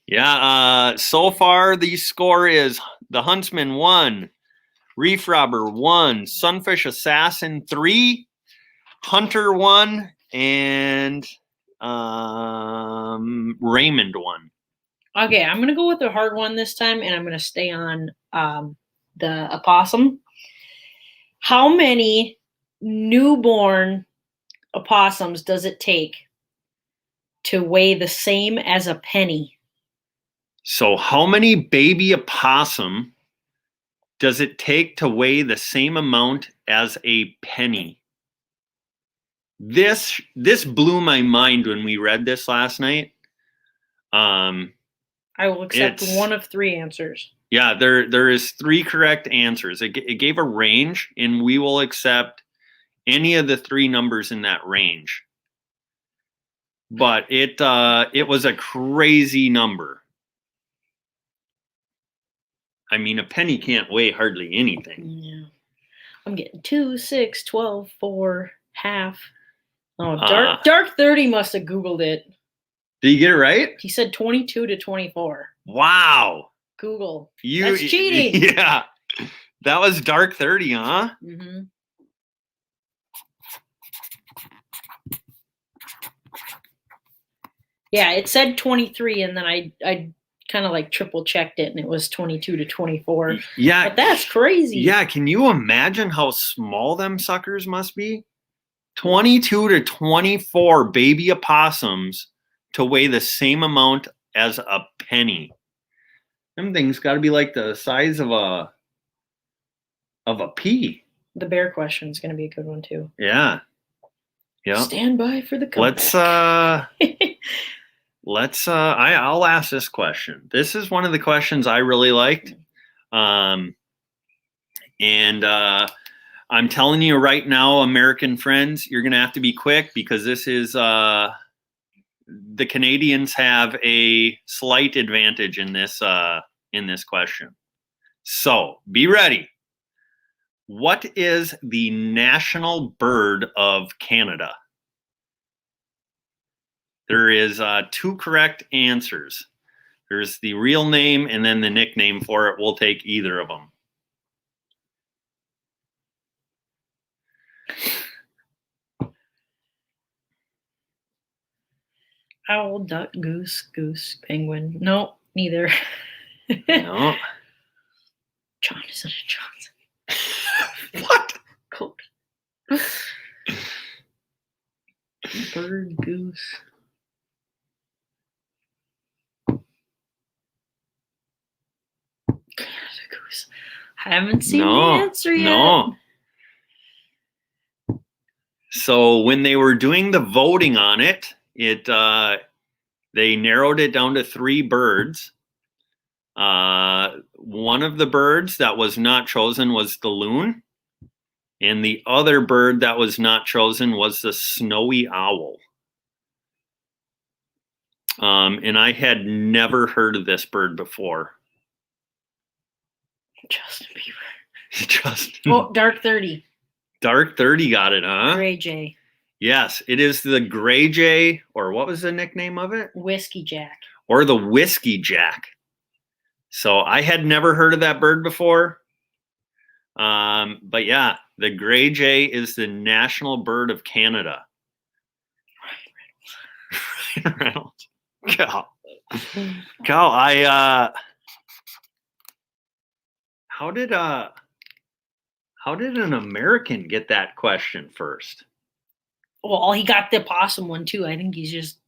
Yeah, so far the score is the Huntsman 1, Reef Robber 1, Sunfish Assassin 3, Hunter 1, and Raymond 1. Okay, I'm gonna go with the hard one this time, and I'm gonna stay on the opossum. How many newborn opossums does it take to weigh the same as a penny? So how many baby opossum does it take to weigh the same amount as a penny? This blew my mind when we read this last night. I will accept one of 3 answers. Yeah, there is 3 correct answers. It gave a range, and we will accept any of the 3 numbers in that range. But it was a crazy number. I mean, a penny can't weigh hardly anything. Yeah. I'm getting 2, 6, 12, 4, half. Oh, Dark 30 must have Googled it. Did you get it right? He said 22 to 24. Wow. Google. That's cheating. Yeah. That was Dark 30, huh? Mm-hmm. Yeah, it said 23, and then I kind of like triple checked it, and it was 22 to 24. Yeah. But that's crazy. Yeah, can you imagine how small them suckers must be? 22 to 24 baby opossums to weigh the same amount as a penny. Them things got to be like the size of a pea. The bear question is going to be a good one too. Yeah. Yeah. Stand by for the comeback. I'll ask this question. This is one of the questions I really liked. And I'm telling you right now, American friends, you're going to have to be quick because this is the Canadians have a slight advantage in this question. So be ready. What is the national bird of Canada? There is 2 correct answers. There's the real name and then the nickname for it. We'll take either of them. Owl, duck, goose, penguin. No, neither. No. Jonathan Johnson. What? Cool. Bird, goose. Goose. Haven't seen the answer yet. No. So when they were doing the voting on it They narrowed it down to 3 birds. One of the birds that was not chosen was the loon, and the other bird that was not chosen was the snowy owl. And I had never heard of this bird before. Justin Bieber. Justin. Oh, Dark 30. Dark 30 got it, huh? Gray Jay. Yes, it is the Gray Jay, or what was the nickname of it? Whiskey Jack. Or the Whiskey Jack. So I had never heard of that bird before. But yeah, the Gray Jay is the national bird of Canada. Ryan Reynolds. Cal, how did an American get that question first? Well, he got the opossum one too. I think he's just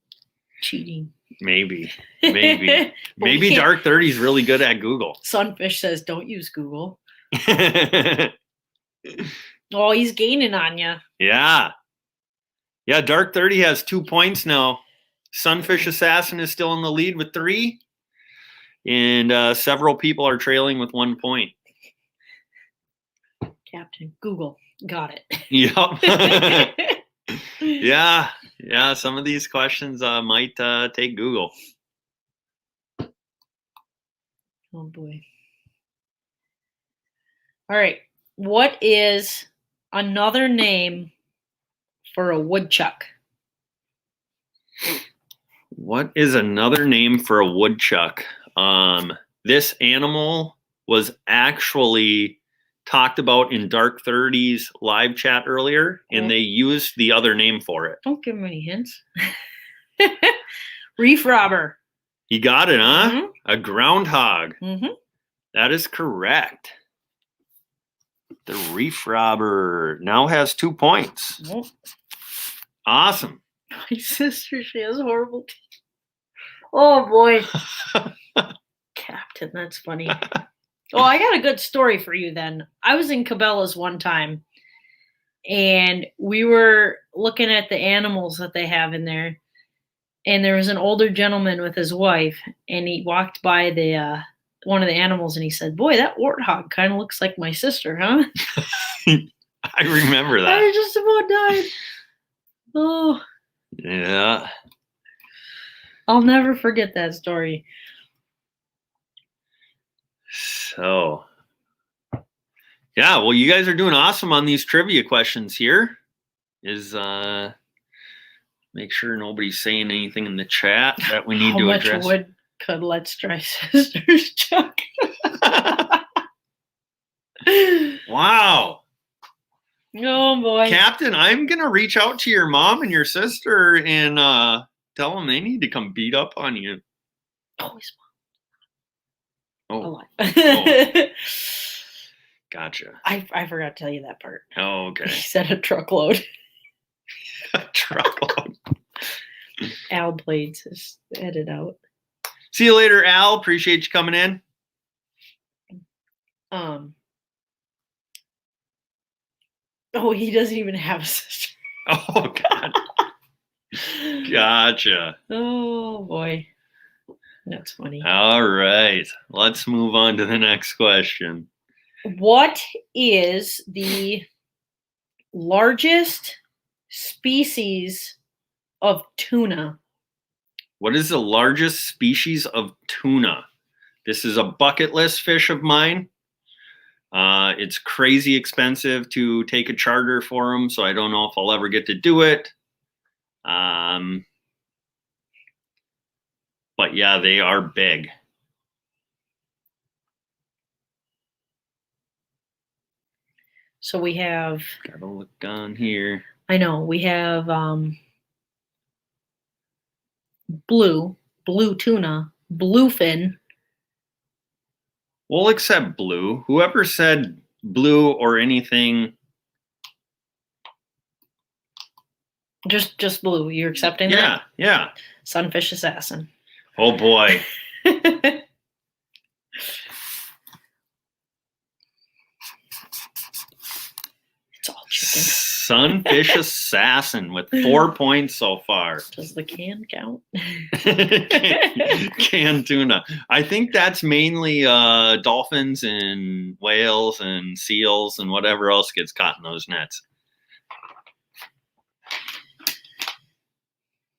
cheating. Maybe. Maybe Dark 30 is really good at Google. Sunfish says, don't use Google. Oh, he's gaining on you. Yeah. Yeah, Dark 30 has 2 points now. Sunfish Assassin is still in the lead with 3. And several people are trailing with 1 point. Captain Google. Got it. Yep. Yeah, some of these questions might take Google. Oh boy. All right. What is another name for a woodchuck? What is another name for a woodchuck? This animal was actually talked about in Dark 30's live chat earlier, and they used the other name for it. Don't give him any hints. Reef robber. You got it, huh? Mm-hmm. A groundhog. Mm-hmm. That is correct. The reef robber now has 2 points. Oh. Awesome. My sister, she has horrible teeth. Oh boy. Captain, that's funny. Oh, I got a good story for you then. I was in Cabela's one time, and we were looking at the animals that they have in there, and there was an older gentleman with his wife, and he walked by the one of the animals, and he said, "Boy, that warthog kind of looks like my sister, huh?" I remember that. I just about died. Oh. Yeah. I'll never forget that story. So, yeah, well, you guys are doing awesome on these trivia questions here. Make sure nobody's saying anything in the chat that we need to address. How much wood could Let's Try Sisters chuck? Wow. Oh, boy. Captain, I'm going to reach out to your mom and your sister and tell them they need to come beat up on you. Oh, he's alive. Oh. Gotcha. I forgot to tell you that part. Oh, okay. He said a truckload. A truckload. Al Blades is edited out. See you later, Al. Appreciate you coming in. Oh, he doesn't even have a sister. Oh, God. Gotcha. Oh, boy. That's funny. All right. Let's move on to the next question. What is the largest species of tuna? What is the largest species of tuna? This is a bucket list fish of mine. It's crazy expensive to take a charter for them, so I don't know if I'll ever get to do it. But yeah, they are big. So we have... Gotta look on here. I know. We have blue tuna, bluefin. We'll accept blue. Whoever said blue or anything... Just blue. You're accepting that? Yeah. Sunfish Assassin. Oh, boy. It's all chicken. Sunfish Assassin with 4 points so far. Does the can count? Canned tuna. I think that's mainly dolphins and whales and seals and whatever else gets caught in those nets.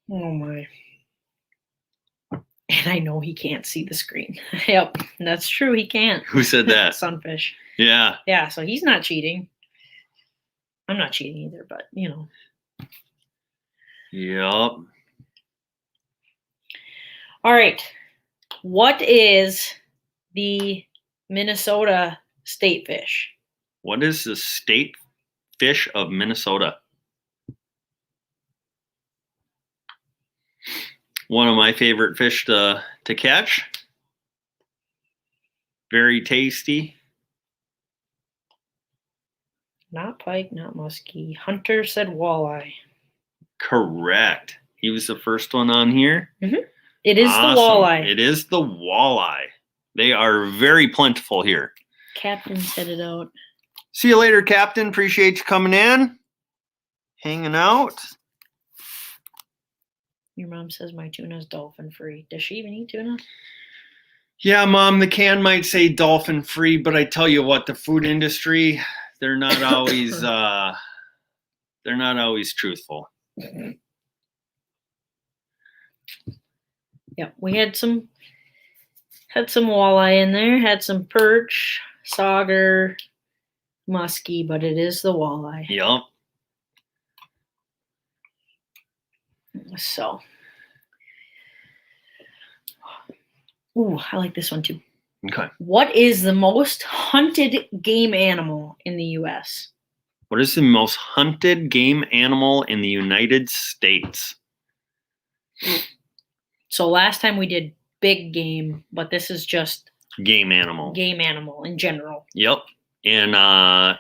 Oh my. And I know he can't see the screen. Yep, that's true. He can't. Who said that? Sunfish. Yeah. Yeah, so he's not cheating. I'm not cheating either, but you know. Yep. All right. What is the Minnesota state fish? What is the state fish of Minnesota? One of my favorite fish to catch. Very tasty. Not pike, not muskie. Hunter said walleye. Correct. He was the first one on here. Mm-hmm. It is Awesome. the walleye. It is the walleye. They are very plentiful here. Captain said it out. See you later, Captain. Appreciate you coming in, hanging out. Your mom says my tuna's dolphin free. Does she even eat tuna? Yeah, Mom, the can might say dolphin free, but I tell you what, the food industry, they're not always truthful. Yeah, we had some walleye in there, had some perch, sauger, muskie, but it is the walleye. Yep. So, ooh, I like this one too. Okay. What is the most hunted game animal in the U.S.? What is the most hunted game animal in the United States? So last time we did big game, but this is just Game animal. game animal in general. Yep. And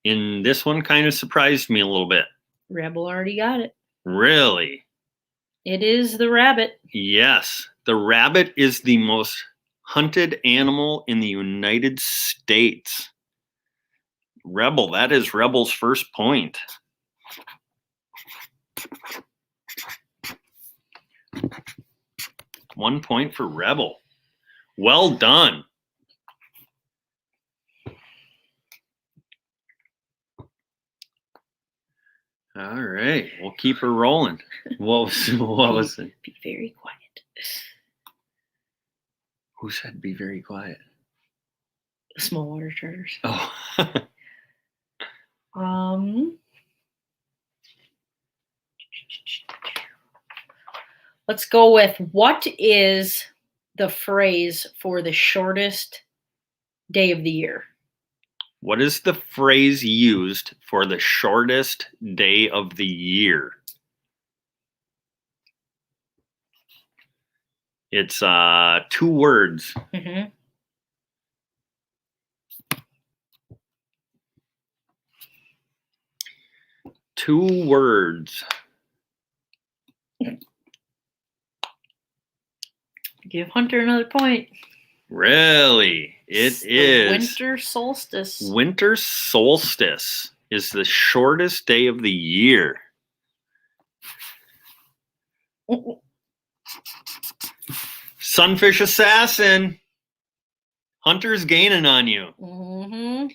in this one kind of surprised me a little bit. Rebel already got it. Really? It is the rabbit. Yes. The rabbit is the most hunted animal in the United States. Rebel, that is Rebel's first point. One point for Rebel. Well done. All right, we'll keep her rolling. What was it? Be very quiet. Who said be very quiet? Small water charters. Oh. Let's go with what is the phrase for the shortest day of the year? What is the phrase used for the shortest day of the year? It's 2 words. Mm-hmm. Two words. Give Hunter another point. Really? It is. Winter solstice. Winter solstice is the shortest day of the year. Sunfish Assassin. Hunter's gaining on you. Mm-hmm.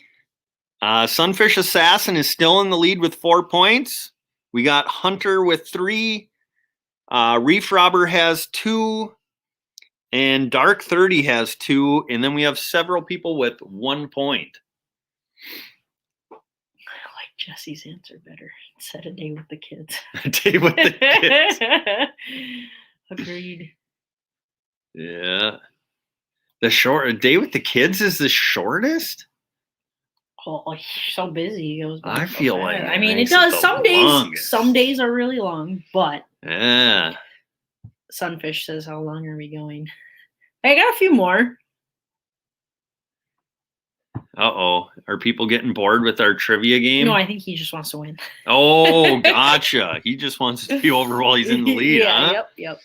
Sunfish Assassin is still in the lead with 4 points. We got Hunter with 3. Reef Robber has 2. And Dark 30 has 2. And then we have several people with 1 point. I like Jesse's answer better. Set a day with the kids. A day with the kids. Agreed. Yeah. A day with the kids is the shortest? Oh, he's so busy. He goes by I so feel fast. like I mean, it makes does. the Some days, longest. some days are really long. But Yeah. Sunfish says, "How long are we going?" I got a few more. Uh-oh. Are people getting bored with our trivia game? No, I think he just wants to win. Oh, gotcha. He just wants to be over while he's in the lead, yeah, huh? Yep.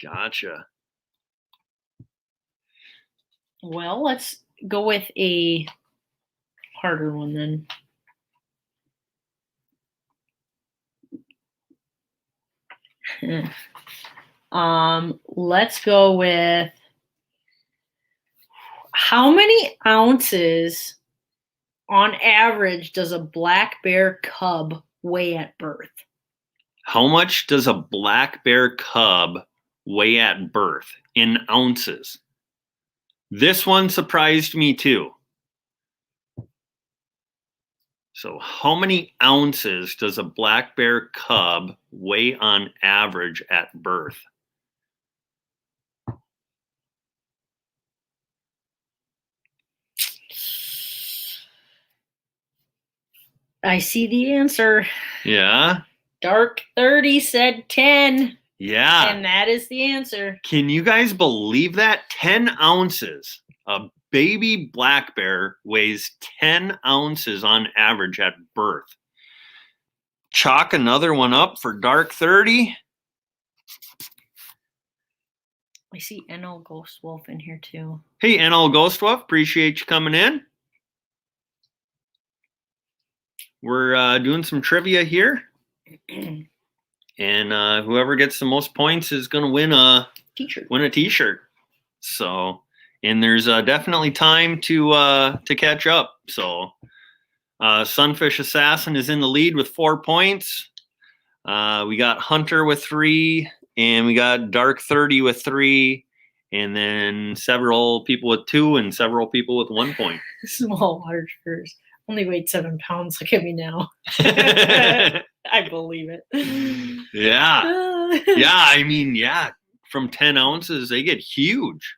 Gotcha. Well, let's go with a harder one then. Let's go with how many ounces on average does a black bear cub weigh at birth? How much does a black bear cub weigh at birth in ounces? This one surprised me too. So how many ounces does a black bear cub weigh on average at birth? I see the answer. Yeah. Dark 30 said 10. Yeah. And that is the answer. Can you guys believe that? 10 ounces. A baby black bear weighs 10 ounces on average at birth. Chalk another one up for Dark 30. I see NL Ghost Wolf in here too. Hey, NL Ghost Wolf, appreciate you coming in. We're doing some trivia here. And whoever gets the most points is going to win a t-shirt. So, and there's definitely time to catch up. So, Sunfish Assassin is in the lead with 4 points. We got Hunter with 3, and we got Dark 30 with 3, and then several people with 2, and several people with 1 point. Small water triggers. Only weighed 7 pounds. Look at me now. I believe it. Yeah. Yeah, I mean, yeah. From 10 ounces, they get huge.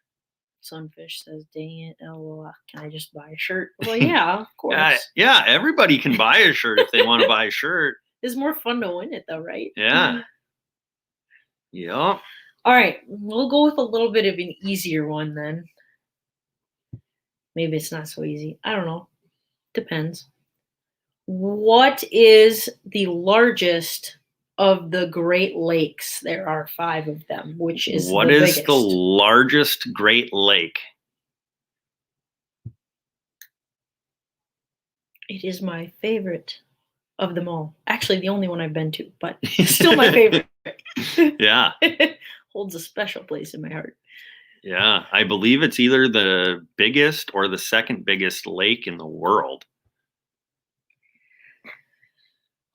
Sunfish says, dang it, LOL. Can I just buy a shirt? Well, yeah, of course. Yeah, everybody can buy a shirt if they want to buy a shirt. It's more fun to win it, though, right? Yeah. Yeah. All right. We'll go with a little bit of an easier one then. Maybe it's not so easy. I don't know. Depends. What is the largest of the Great Lakes? There are 5 of them. Which is what the is biggest? the largest Great Lake? It is my favorite of them all. Actually, the only one I've been to, but still my favorite. Yeah. Holds a special place in my heart. Yeah. I believe it's either the biggest or the second biggest lake in the world.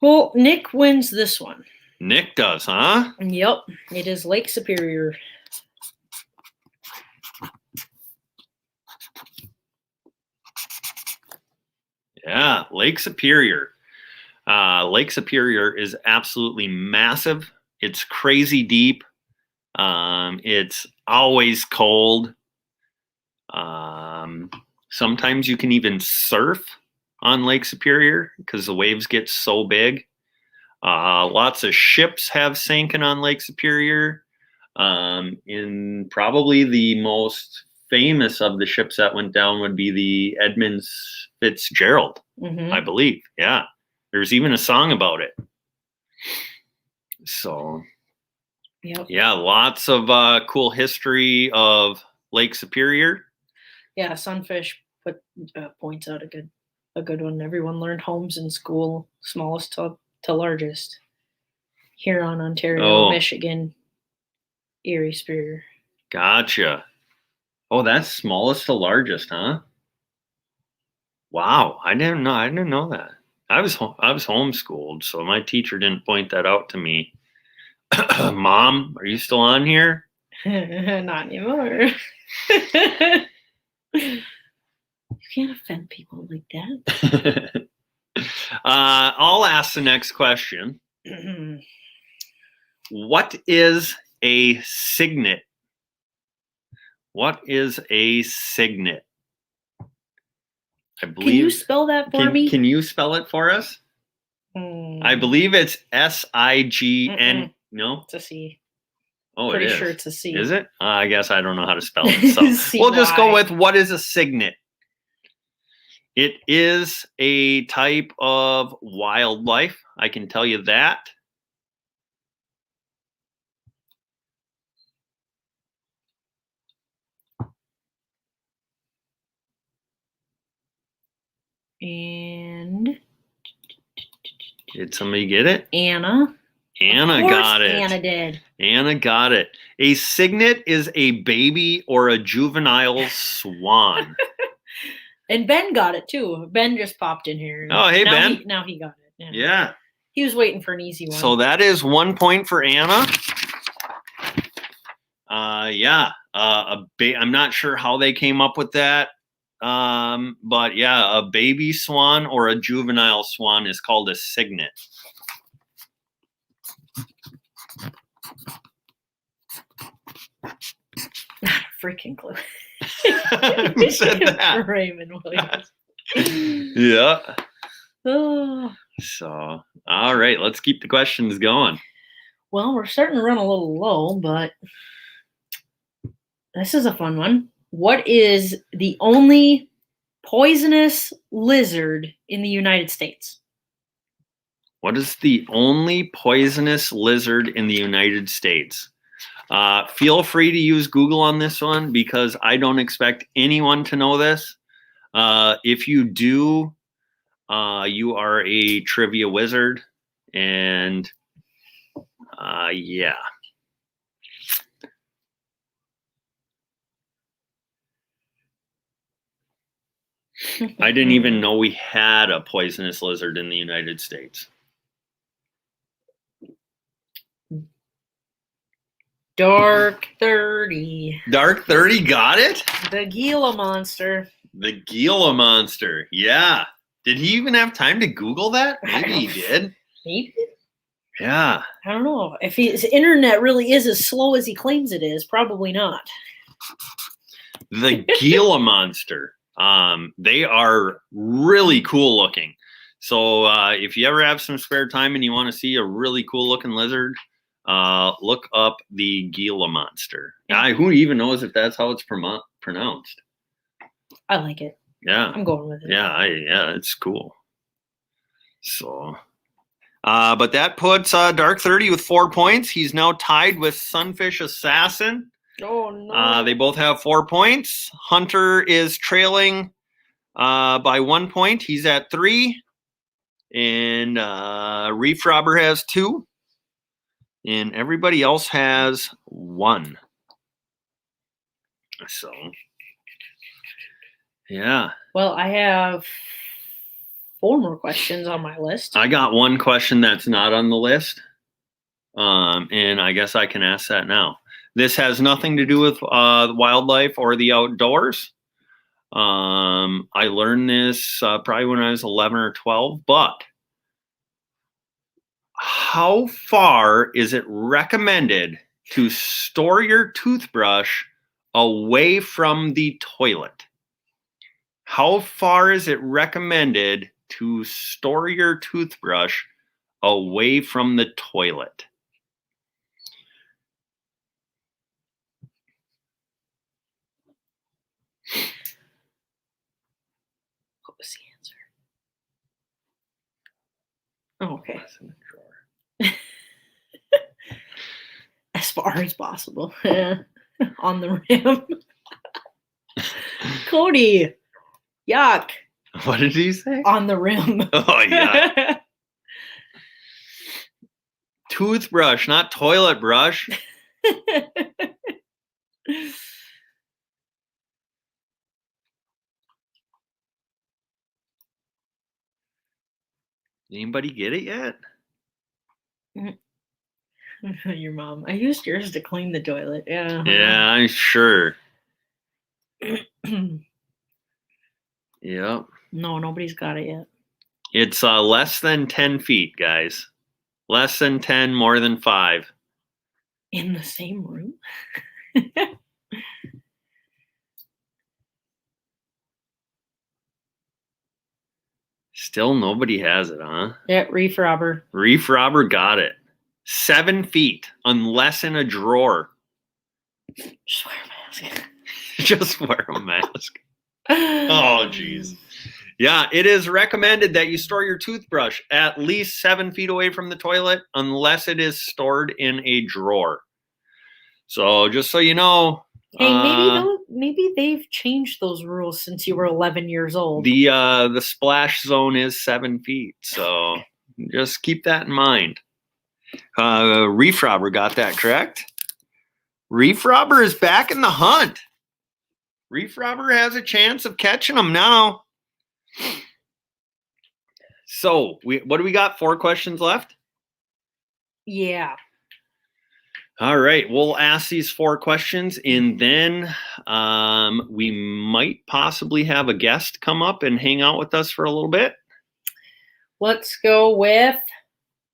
Well, Nick wins this one. Nick does, huh? Yep. It is Lake Superior. Yeah, Lake Superior. Lake Superior is absolutely massive. It's crazy deep. It's always cold. Sometimes you can even surf on Lake Superior because the waves get so big. Lots of ships have sank on Lake Superior. In probably the most famous of the ships that went down would be the Edmund Fitzgerald, I believe. Yeah. There's even a song about it. So, yep. Yeah, lots of cool history of Lake Superior. Yeah, Sunfish points out a good one. Everyone learned Holmes in school, smallest to largest. Huron, Ontario, Michigan, Erie, Superior. Gotcha. Oh, that's smallest to largest, huh? Wow, I didn't know that. I was homeschooled, so my teacher didn't point that out to me. Mom, are you still on here? Not anymore. You can't offend people like that. I'll ask the next question. What is a signet? What is a signet? I believe. Can you spell that for me? Can you spell it for us? I believe it's SIGN. No, it's a C. Oh, pretty it is. sure it's a C. Is it? I guess I don't know how to spell it. So we'll just go with what is a signet. It is a type of wildlife. I can tell you that. And did somebody get it? Anna. Anna Of course got it. Anna did. Anna got it. A signet is a baby or a juvenile swan. And Ben got it too. Ben just popped in here. Oh, hey, now Ben. Now he got it. Yeah. He was waiting for an easy one. So that is 1 point for Anna. Yeah. I'm not sure how they came up with that. But yeah, a baby swan or a juvenile swan is called a signet. Not a freaking clue. Who said that? Raymond Williams. Yeah. Oh. So, all right, let's keep the questions going. Well, we're starting to run a little low, but this is a fun one. What is the only poisonous lizard in the United States? What is the only poisonous lizard in the United States? Feel free to use Google on this one because I don't expect anyone to know this. If you do, you are a trivia wizard. And yeah. I didn't even know we had a poisonous lizard in the United States. Dark 30. Dark 30 got it? The Gila monster. The Gila monster. Yeah. Did he even have time to Google that? Maybe he did. Maybe? Yeah. I don't know. If his internet really is as slow as he claims it is, probably not. The Gila monster. They are really cool looking. So if you ever have some spare time and you want to see a really cool looking lizard, look up the Gila monster. Who even knows if that's how it's pronounced? I like it. Yeah. I'm going with it. Yeah, it's cool. So, but that puts Dark 30 with 4 points. He's now tied with Sunfish Assassin. Oh, no. They both have 4 points. Hunter is trailing by 1 point. He's at 3. And Reef Robber has 2. And everybody else has 1. So, yeah. Well, I have 4 more questions on my list. I got one question that's not on the list. And I guess I can ask that now. This has nothing to do with wildlife or the outdoors. I learned this probably when I was 11 or 12, but how far is it recommended to store your toothbrush away from the toilet? How far is it recommended to store your toothbrush away from the toilet? What was the answer? Oh, okay. As far as possible. On the rim. Cody. Yuck. What did he say? On the rim. Oh, yeah. Toothbrush, not toilet brush. Anybody get it yet? Your mom. I used yours to clean the toilet. Yeah. Yeah, I'm sure. Yep. No, nobody's got it yet. It's less than 10 feet, guys. Less than 10, more than 5. In the same room? Still nobody has it, huh? Yeah, Reef Robber. Reef Robber got it. 7 feet, unless in a drawer. Just wear a mask. Just wear a mask. Oh, jeez. Yeah, it is recommended that you store your toothbrush at least 7 feet away from the toilet unless it is stored in a drawer. So just so you know. Hey, maybe they've changed those rules since you were 11 years old. The splash zone is 7 feet, so just keep that in mind. Reef Robber got that correct. Reef Robber is back in the hunt. Reef Robber has a chance of catching them now. So, what do we got? 4 questions left? Yeah. All right, we'll ask these 4 questions, and then we might possibly have a guest come up and hang out with us for a little bit. Let's go with,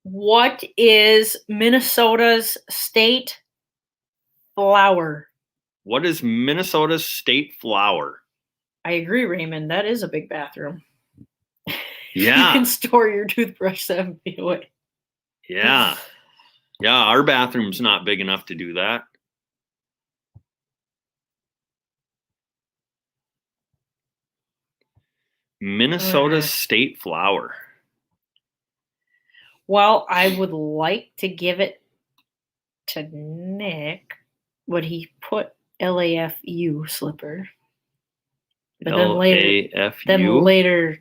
what is Minnesota's state flower? What is Minnesota's state flower? I agree, Raymond. That is a big bathroom. Yeah. You can store your toothbrush 7 feet away. Yeah. Yeah, our bathroom's not big enough to do that. Minnesota's state flower. Well, I would like to give it to Nick, but he put LAFU slipper. But then later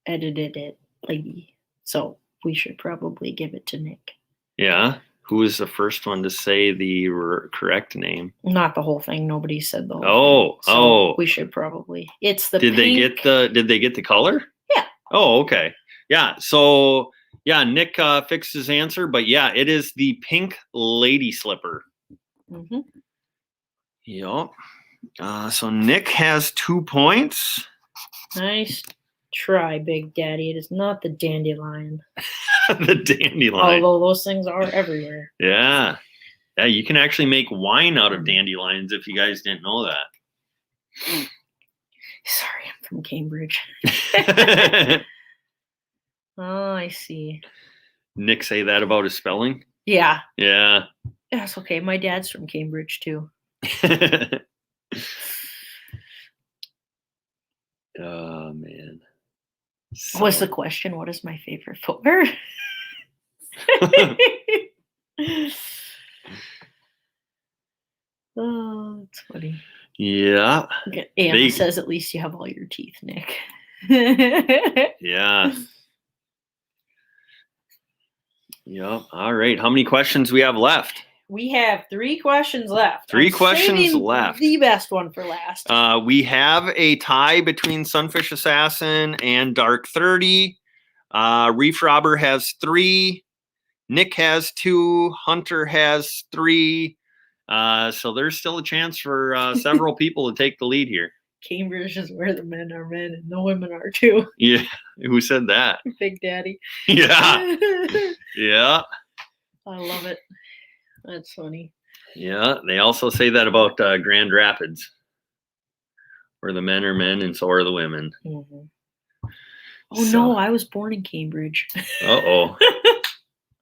edited it lady. So we should probably give it to Nick. Yeah. Who was the first one to say the correct name? Not the whole thing. Nobody said the whole thing. So we should probably. It's the Did pink. Did they get the color? Yeah. Oh, okay. Yeah. So yeah, Nick fixed his answer, but yeah, it is the pink lady slipper. Mm-hmm. Yep. So Nick has 2 points. Nice try, Big Daddy. It is not the dandelion. The dandelion. Although those things are everywhere. Yeah. Yeah, you can actually make wine out of dandelions if you guys didn't know that. Sorry, I'm from Cambridge. Oh, I see. Nick say that about his spelling? Yeah. Yeah. That's okay. My dad's from Cambridge too. Oh, man. What's the question? What is my favorite footwear? Oh, it's funny. Yeah. Anna says at least you have all your teeth, Nick. Yeah. Yep. All right. How many questions we have left? We have 3 questions left. 3 questions left. The best one for last. We have a tie between Sunfish Assassin and Dark 30. Reef Robber has 3. Nick has 2. Hunter has 3. So there's still a chance for several people to take the lead here. Cambridge is where the men are men and the women are too. Yeah. Who said that? Big Daddy. Yeah. Yeah. I love it. That's funny. Yeah. They also say that about Grand Rapids, where the men are men and so are the women. Mm-hmm. Oh, no. I was born in Cambridge. Uh-oh.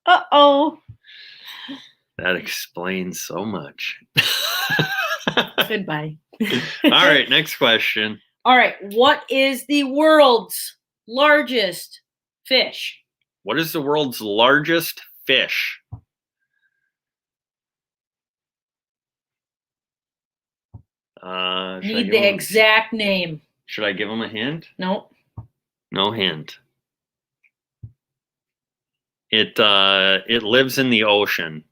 Uh-oh. That explains so much. Goodbye. All right, next question. All right, what is the world's largest fish? What is the world's largest fish? Need the exact name. Should I give him a hint? No. No hint. It lives in the ocean.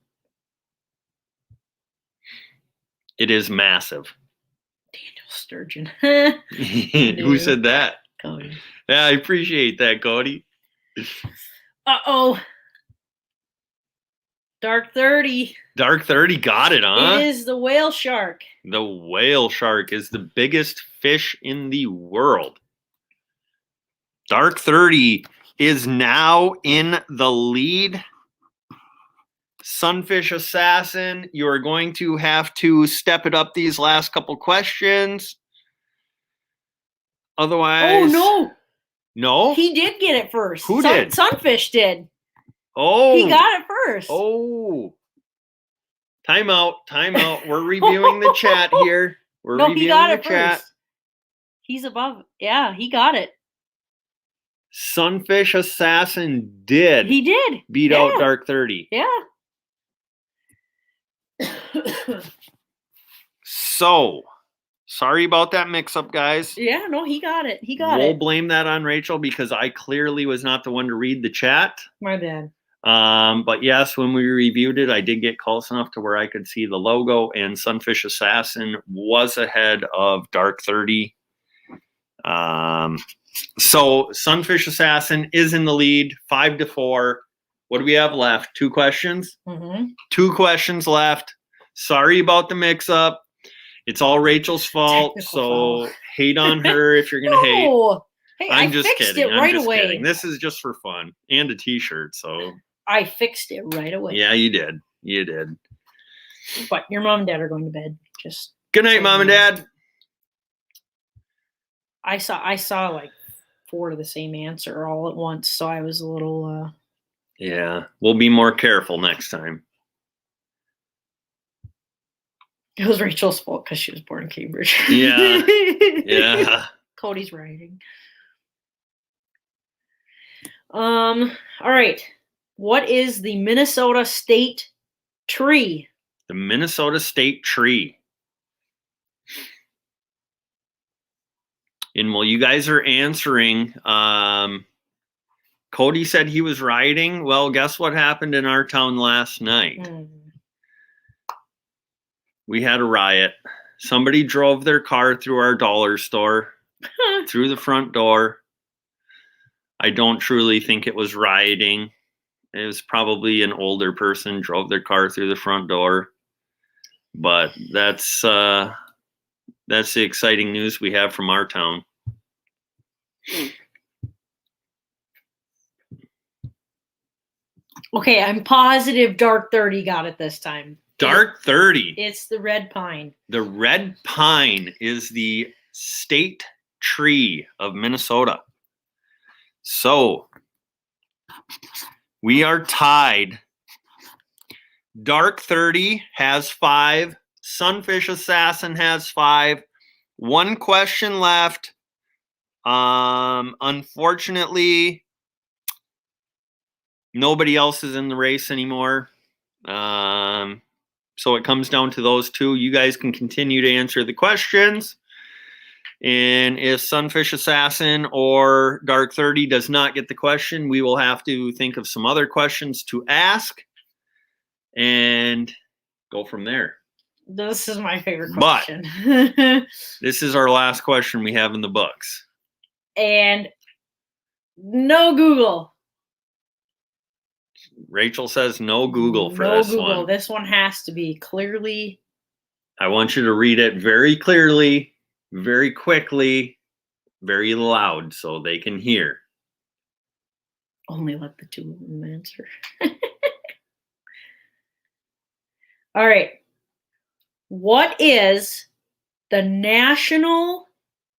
It is massive. Daniel Sturgeon. Who said that? Cody. Yeah, I appreciate that, Cody. Uh-oh. Dark 30. Dark 30 got it, huh? It is the whale shark. The whale shark is the biggest fish in the world. Dark 30 is now in the lead. Sunfish Assassin, you are going to have to step it up these last couple questions. Otherwise... Oh, no. No? He did get it first. Who did? Sunfish did. Oh. He got it first. Oh. Time out. We're reviewing the chat here. He got it first. He's above. Yeah, he got it. Sunfish Assassin did. He did. Beat out Dark 30. Yeah. So, sorry about that mix-up, guys. Yeah, no, he got it. We'll blame that on Rachel because I clearly was not the one to read the chat. My bad. But yes, when we reviewed it, I did get close enough to where I could see the logo, and Sunfish Assassin was ahead of Dark 30. So Sunfish Assassin is in the lead, 5-4. What do we have left? 2 questions? Mm-hmm. 2 questions left. Sorry about the mix-up. It's all Rachel's fault, Technical so foul. hate on her if you're going to hate. No. Hey, I'm I just fixed kidding. it right I'm just away. kidding. This is just for fun and a t-shirt, so. I fixed it right away. Yeah, you did. You did. But your mom and dad are going to bed. Just good night, Mom and Dad. I saw like 4 of the same answer all at once, so I was a little Yeah, we'll be more careful next time. It was Rachel's fault because she was born in Cambridge. Yeah. Yeah. Cody's writing. All right. What is the Minnesota state tree? The Minnesota state tree. And while you guys are answering, Cody said he was riding. Well, guess what happened in our town last night? We had a riot. Somebody drove their car through our dollar store, through the front door. I don't truly think it was rioting. It was probably an older person drove their car through the front door. But that's the exciting news we have from our town. Okay, I'm positive Dark 30 got it this time. Dark 30. It's the red pine. The red pine is the state tree of Minnesota. So we are tied. Dark 30 has 5. Sunfish Assassin has 5. 1 question left. Unfortunately, nobody else is in the race anymore. So it comes down to those 2. You guys can continue to answer the questions. And if Sunfish Assassin or Dark 30 does not get the question, we will have to think of some other questions to ask and go from there. This is my favorite question. But this is our last question we have in the books. And no Google. Rachel says no Google for no this Google. one. This one has to be clearly. I want you to read it very clearly, very quickly, very loud so they can hear. Only let the 2 of them answer. All right. What is the national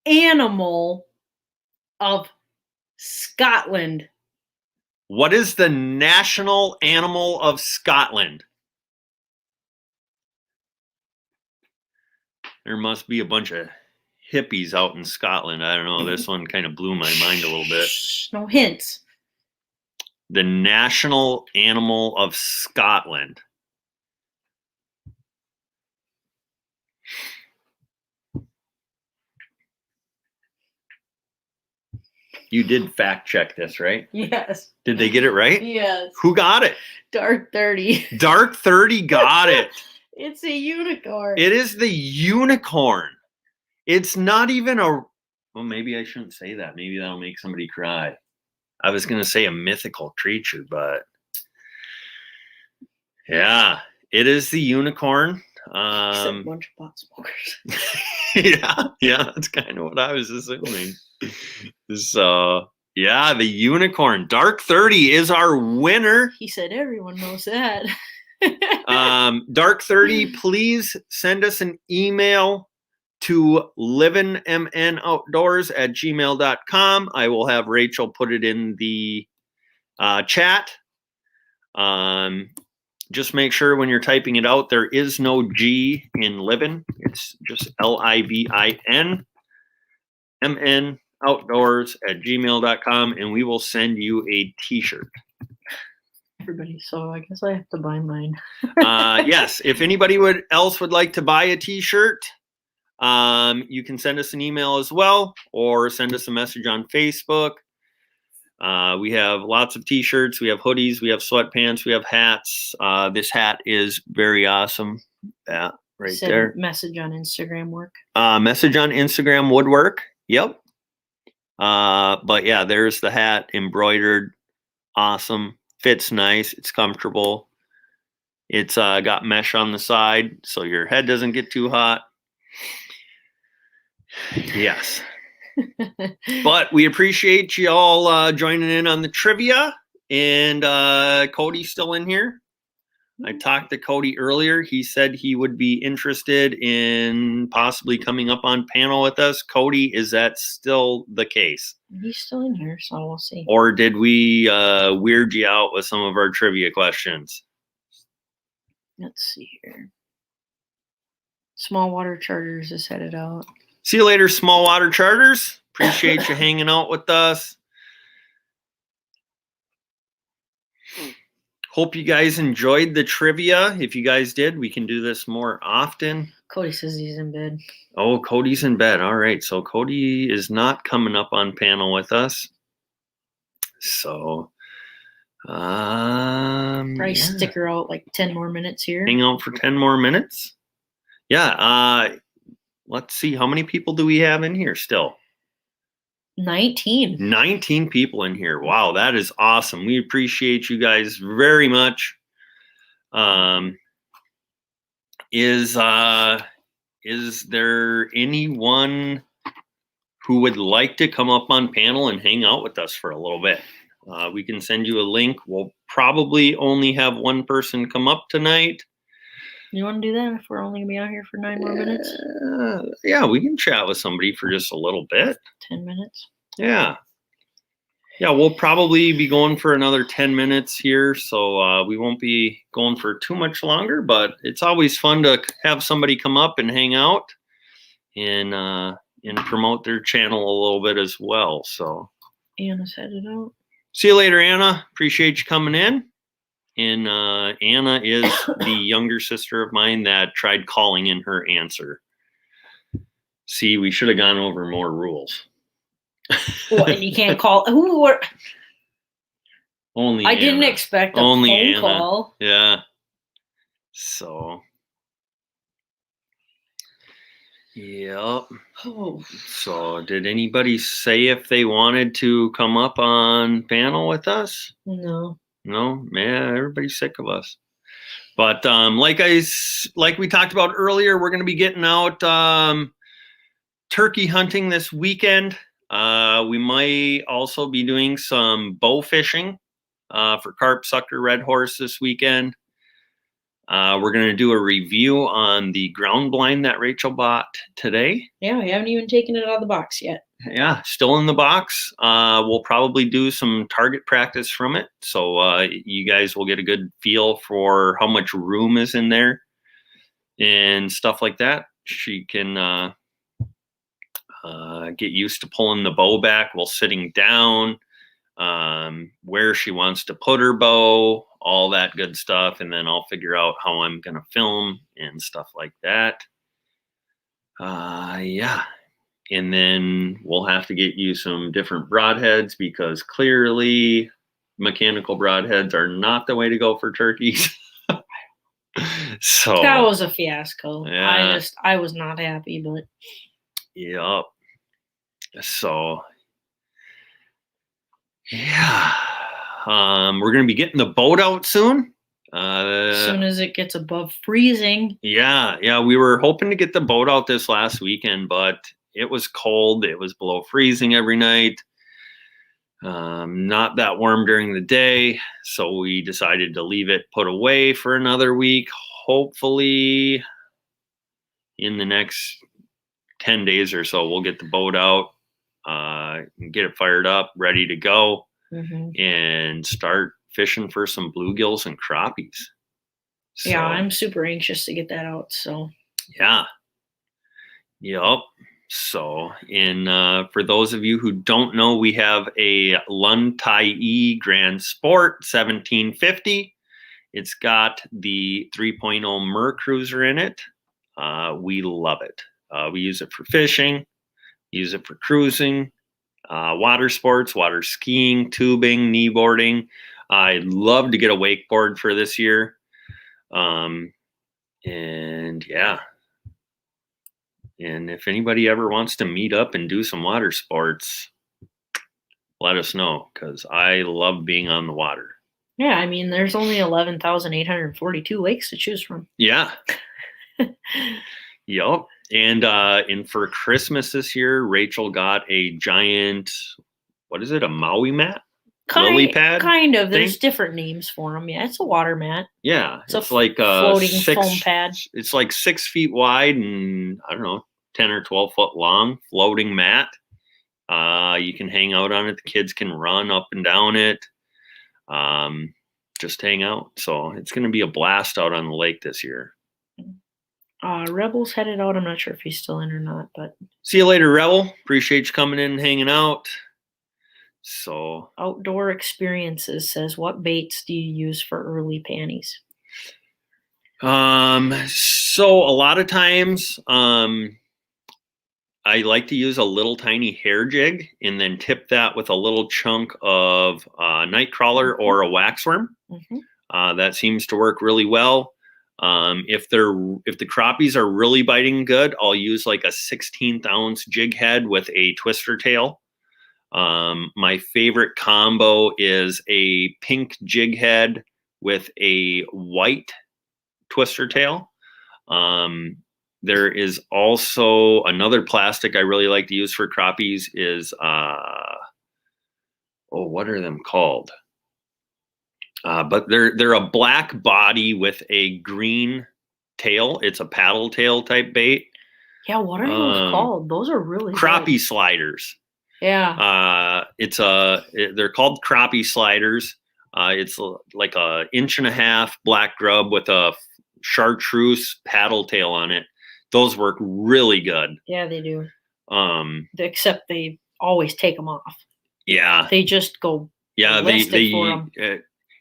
animal of Scotland? What is the national animal of Scotland? There must be a bunch of hippies out in Scotland. I don't know. This one kind of blew my mind a little bit. No hints. The national animal of Scotland. You did fact check this, right? Yes. Did they get it right? Yes. Who got it? Dark 30. Dark 30 got it. It's a unicorn. It is the unicorn. It's not even a... Well, maybe I shouldn't say that. Maybe that'll make somebody cry. I was going to say a mythical creature, but... Yeah, it is the unicorn. Except a bunch of pot smokers. Yeah, that's kind of what I was assuming. So, yeah, the unicorn. Dark 30 is our winner. He said everyone knows that. Dark 30, please send us an email to livinmnoutdoors@gmail.com. I will have Rachel put it in the chat. Just make sure when you're typing it out, there is no G in livin. It's just LIVIN, MN outdoors@gmail.com, and we will send you a t-shirt. Everybody, so I guess I have to buy mine. Yes, if anybody else would like to buy a t-shirt, you can send us an email as well, or send us a message on Facebook. We have lots of t-shirts, we have hoodies, we have sweatpants, we have hats. This hat is very awesome. Yeah, right there. Message on Instagram work. Message on Instagram would work. Yep. But yeah, there's the hat, embroidered, awesome, fits nice, it's comfortable. It's got mesh on the side so your head doesn't get too hot. Yes. But we appreciate you all joining in on the trivia. And Cody's still in here. I talked to Cody earlier. He said he would be interested in possibly coming up on panel with us. Cody, is that still the case? He's still in here, so we'll see. Or did we weird you out with some of our trivia questions? Let's see here. Small Water Charters is headed out. See you later, Small Water Charters. Appreciate you hanging out with us. Hope you guys enjoyed the trivia. If you guys did, we can do this more often. Cody says he's in bed. Oh, Cody's in bed. All right. So Cody is not coming up on panel with us. So probably stick her out like 10 more minutes here. Hang out for 10 more minutes. Yeah. Let's see. How many people do we have in here still? 19. 19 people in here. Wow, that is awesome. We appreciate you guys very much. Is there anyone who would like to come up on panel and hang out with us for a little bit? We can send you a link. We'll probably only have one person come up tonight. You want to do that if we're only going to be out here for 9 more minutes? Yeah, we can chat with somebody for just a little bit. 10 minutes? Yeah. Yeah, we'll probably be going for another 10 minutes here, so we won't be going for too much longer, but it's always fun to have somebody come up and hang out and promote their channel a little bit as well. So Anna's headed out. See you later, Anna. Appreciate you coming in. And Anna is the younger sister of mine that tried calling in her answer. See, we should have gone over more rules. What, you can't call? Who were? Only I Anna. didn't expect a Only phone Anna. call. Yeah. So. Yep. Oh. So, did anybody say if they wanted to come up on panel with us? No. No, man, everybody's sick of us. But like we talked about earlier, we're going to be getting out turkey hunting this weekend. We might also be doing some bow fishing for carp, sucker, red horse this weekend. We're going to do a review on the ground blind that Rachel bought today. Yeah, we haven't even taken it out of the box yet. Yeah, still in the box. We'll probably do some target practice from it. So you guys will get a good feel for how much room is in there and stuff like that. She can get used to pulling the bow back while sitting down, where she wants to put her bow, all that good stuff. And then I'll figure out how I'm going to film and stuff like that. Yeah. And then we'll have to get you some different broadheads because clearly mechanical broadheads are not the way to go for turkeys. So that was a fiasco. Yeah. I was not happy, but yep. So yeah. We're gonna be getting the boat out soon. As soon as it gets above freezing. Yeah. We were hoping to get the boat out this last weekend, but it was cold. It was below freezing every night. Not that warm during the day. So we decided to leave it put away for another week. Hopefully in the next 10 days or so, we'll get the boat out, get it fired up, ready to go, and start fishing for some bluegills and crappies. So, yeah, I'm super anxious to get that out. So yeah. Yep. So, for those of you who don't know, we have a Luntai Grand Sport 1750. It's got the 3.0 Mer Cruiser in it. We love it. We use it for fishing, use it for cruising. water sports, water skiing, tubing, kneeboarding. I'd love to get a wakeboard for this year. And yeah. And if anybody ever wants to meet up and do some water sports, let us know, because I love being on the water. Yeah, I mean, there's only 11,842 lakes to choose from. Yeah. Yep. And for Christmas this year, Rachel got a giant, what is it, a Maui mat? Lily pad? Kind of. thing? There's different names for them. Yeah, it's a water mat. Yeah. It's a like floating foam pad. It's like 6 feet wide and, I don't know, 10 or 12 foot long floating mat. You can hang out on it. The kids can run up and down it. Just hang out. So it's going to be a blast out on the lake this year. Rebel's headed out. I'm not sure if he's still in or not, but see you later, Rebel. Appreciate you coming in and hanging out. So Outdoor Experiences says, what baits do you use for early panties? So a lot of times, I like to use a little tiny hair jig and then tip that with a little chunk of nightcrawler or a waxworm. That seems to work really well. If the crappies are really biting good, I'll use like a 16th ounce jig head with a twister tail. My favorite combo is a pink jig head with a white twister tail. There is also another plastic I really like to use for crappies is, what are them called? But they're a black body with a green tail. It's a paddle tail type bait. Yeah, what are those called? Those are really crappie good. sliders. Yeah. They're called crappie sliders. It's like a 1.5 inch black grub with a chartreuse paddle tail on it. Those work really good. Yeah, they do. Except they always take them off. Yeah. They just go. Yeah, they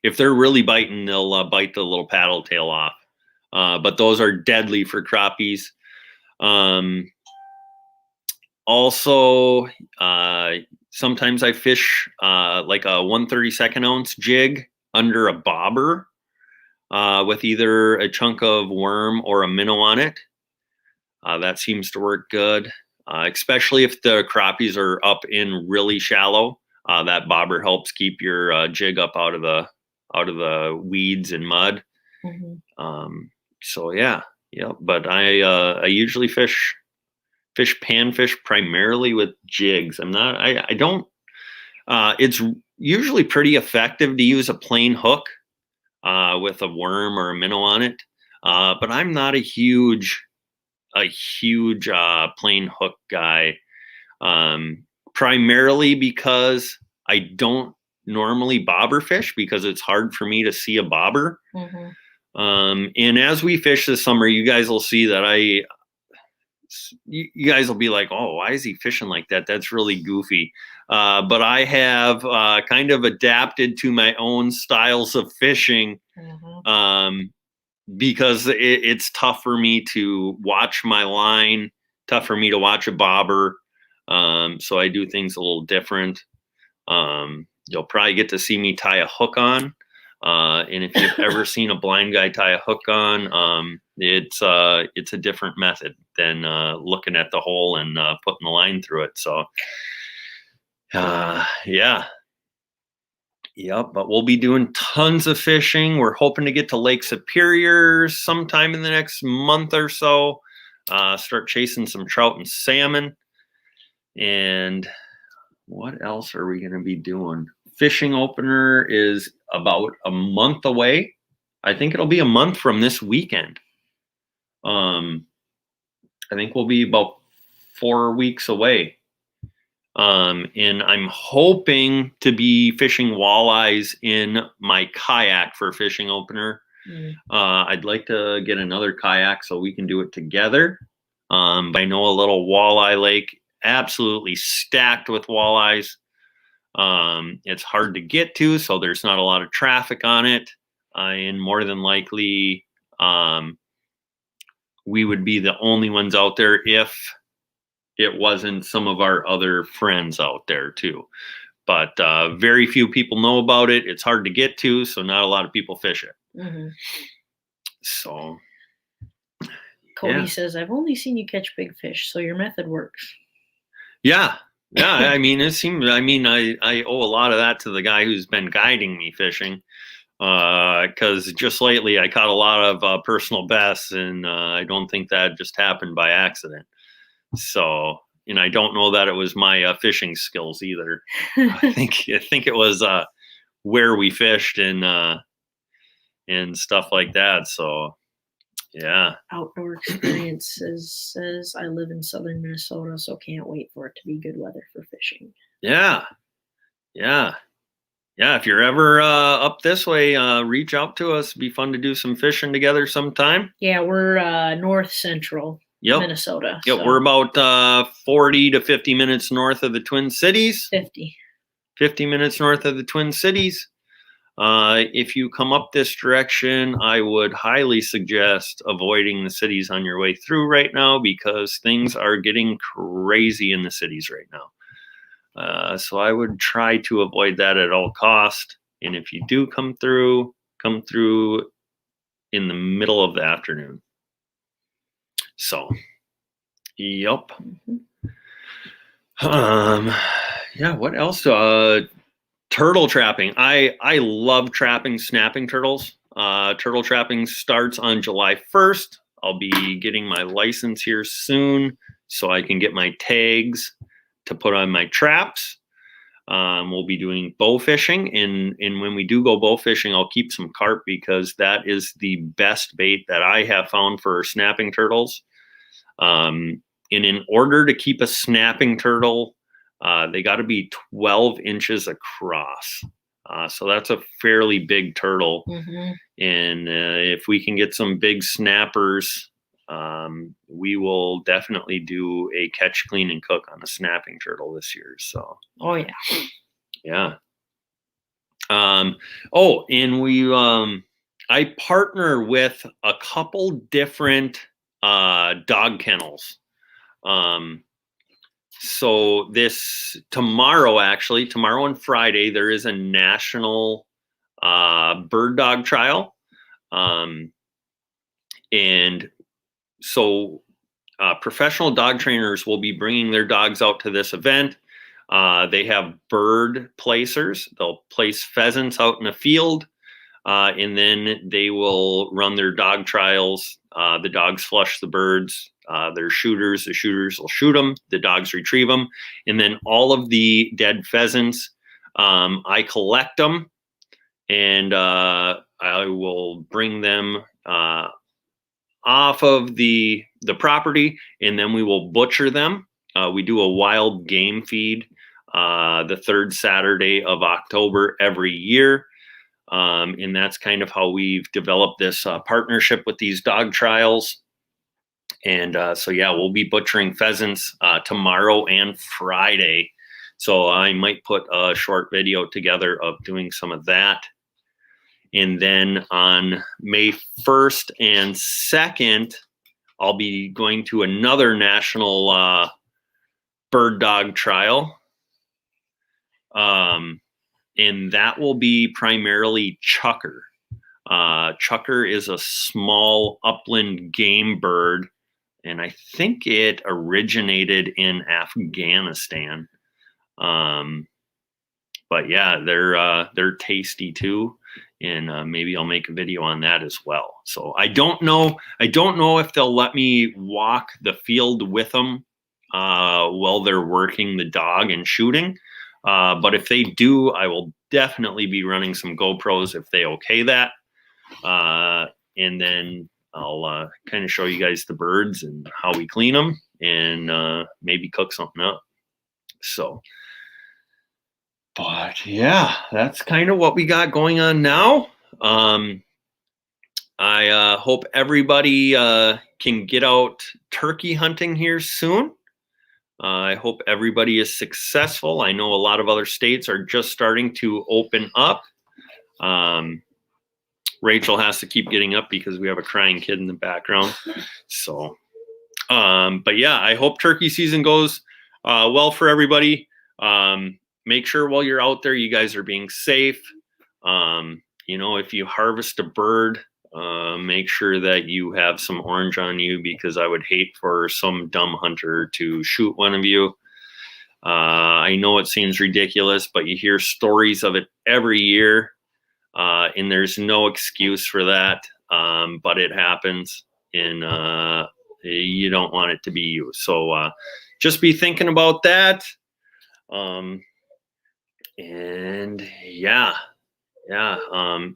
if they're really biting, they'll bite the little paddle tail off. But those are deadly for crappies. Also, sometimes I fish like a 1/32 ounce jig under a bobber with either a chunk of worm or a minnow on it. That seems to work good, especially if the crappies are up in really shallow. That bobber helps keep your jig up out of the weeds and mud. So yeah. But I usually fish panfish primarily with jigs. I don't. It's usually pretty effective to use a plain hook with a worm or a minnow on it. But I'm not a huge plain hook guy, primarily because I don't normally bobber fish because it's hard for me to see a bobber. And as we fish this summer, you guys will see that you guys will be like, oh, why is he fishing like that? That's really goofy. But I have kind of adapted to my own styles of fishing. Because it's tough for me to watch my line, tough for me to watch a bobber. So I do things a little different. You'll probably get to see me tie a hook on. And if you've ever seen a blind guy tie a hook on, it's a different method than looking at the hole and putting the line through it. So yeah. Yep, but we'll be doing tons of fishing. We're hoping to get to Lake Superior sometime in the next month or so. Start chasing some trout and salmon. And what else are we going to be doing? Fishing opener is about a month away. I think it'll be a month from this weekend. I think we'll be about 4 weeks away. And I'm hoping to be fishing walleyes in my kayak for fishing opener. I'd like to get another kayak so we can do it together. But I know a little walleye lake, absolutely stacked with walleyes. It's hard to get to, so there's not a lot of traffic on it. And more than likely, we would be the only ones out there if it wasn't some of our other friends out there too. But very few people know about it. It's hard to get to, so not a lot of people fish it. Mm-hmm. So Cody says, I've only seen you catch big fish, so your method works. Yeah. I mean, I owe a lot of that to the guy who's been guiding me fishing. Because just lately I caught a lot of personal bests, and I don't think that just happened by accident. So, and I don't know that it was my fishing skills either. I think it was where we fished and stuff like that. So, yeah. Outdoor Experiences says, I live in southern Minnesota, so can't wait for it to be good weather for fishing. Yeah. If you're ever up this way, reach out to us. It'd be fun to do some fishing together sometime. Yeah, we're north central Minnesota. Yep, so. We're about 40 to 50 minutes north of the Twin Cities. 50 minutes north of the Twin Cities. If you come up this direction, I would highly suggest avoiding the cities on your way through right now, because things are getting crazy in the cities right now. So I would try to avoid that at all cost. And if you do come through in the middle of the afternoon. So, yep. Yeah, what else? Turtle trapping. I love trapping snapping turtles. Turtle trapping starts on July 1st. I'll be getting my license here soon so I can get my tags to put on my traps. We'll be doing bow fishing, and when we do go bow fishing, I'll keep some carp, because that is the best bait that I have found for snapping turtles. And in order to keep a snapping turtle, they got to be 12 inches across. So that's a fairly big turtle. Mm-hmm. And if we can get some big snappers, we will definitely do a catch, clean, and cook on a snapping turtle this year. So, oh yeah. And we, I partner with a couple different dog kennels. So tomorrow and Friday, there is a national bird dog trial. And so professional dog trainers will be bringing their dogs out to this event. They have bird placers. They'll place pheasants out in a field, and then they will run their dog trials. The dogs flush the birds. They're shooters. The shooters will shoot them. The dogs retrieve them. And then all of the dead pheasants, I collect them, and I will bring them off of the property, and then we will butcher them. We do a wild game feed the third Saturday of October every year. And that's kind of how we've developed this partnership with these dog trials. And so, yeah, we'll be butchering pheasants tomorrow and Friday. So I might put a short video together of doing some of that. And then on May 1st and 2nd, I'll be going to another national bird dog trial. And that will be primarily chukar. Chukar is a small upland game bird, and I think it originated in Afghanistan. But yeah, they're tasty too, and maybe I'll make a video on that as well. So I don't know if they'll let me walk the field with them while they're working the dog and shooting. But if they do, I will definitely be running some GoPros if they okay that. And then I'll kind of show you guys the birds and how we clean them, and maybe cook something up. So, but yeah, that's kind of what we got going on now. I hope everybody can get out turkey hunting here soon. I hope everybody is successful. I know a lot of other states are just starting to open up. Rachel has to keep getting up because we have a crying kid in the background. So But yeah, I hope turkey season goes well for everybody. Make sure while you're out there, you guys are being safe. You know, if you harvest a bird, make sure that you have some orange on you, because I would hate for some dumb hunter to shoot one of you. I know it seems ridiculous, but you hear stories of it every year, and there's no excuse for that. But it happens, and you don't want it to be you. So just be thinking about that. And yeah.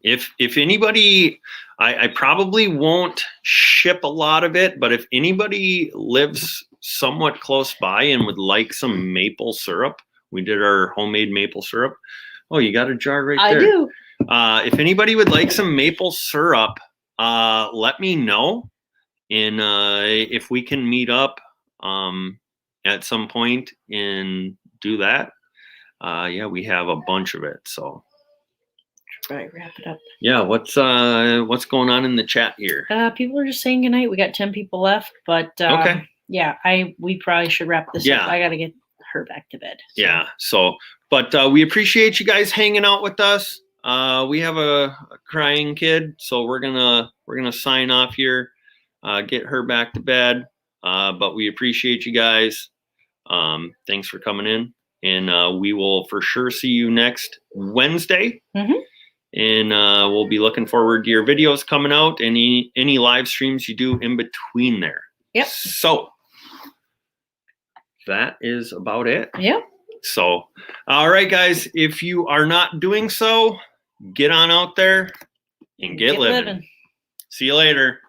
If anybody, I probably won't ship a lot of it, but if anybody lives somewhat close by and would like some maple syrup, we did our homemade maple syrup. Oh, you got a jar right there. I do. If anybody would like some maple syrup, let me know. And if we can meet up at some point and do that, yeah, we have a bunch of it. So. Right, wrap it up. Yeah, what's going on in the chat here? People are just saying goodnight. We got 10 people left, but okay. Yeah, we probably should wrap this up. I gotta get her back to bed. So. Yeah, but we appreciate you guys hanging out with us. We have a crying kid, so we're gonna sign off here, get her back to bed. But we appreciate you guys. Thanks for coming in, and we will for sure see you next Wednesday. Mm-hmm. And we'll be looking forward to your videos coming out, any live streams you do in between there. Yep. So that is about it. Yep. So, all right, guys, if you are not doing so, get on out there and get living. See you later.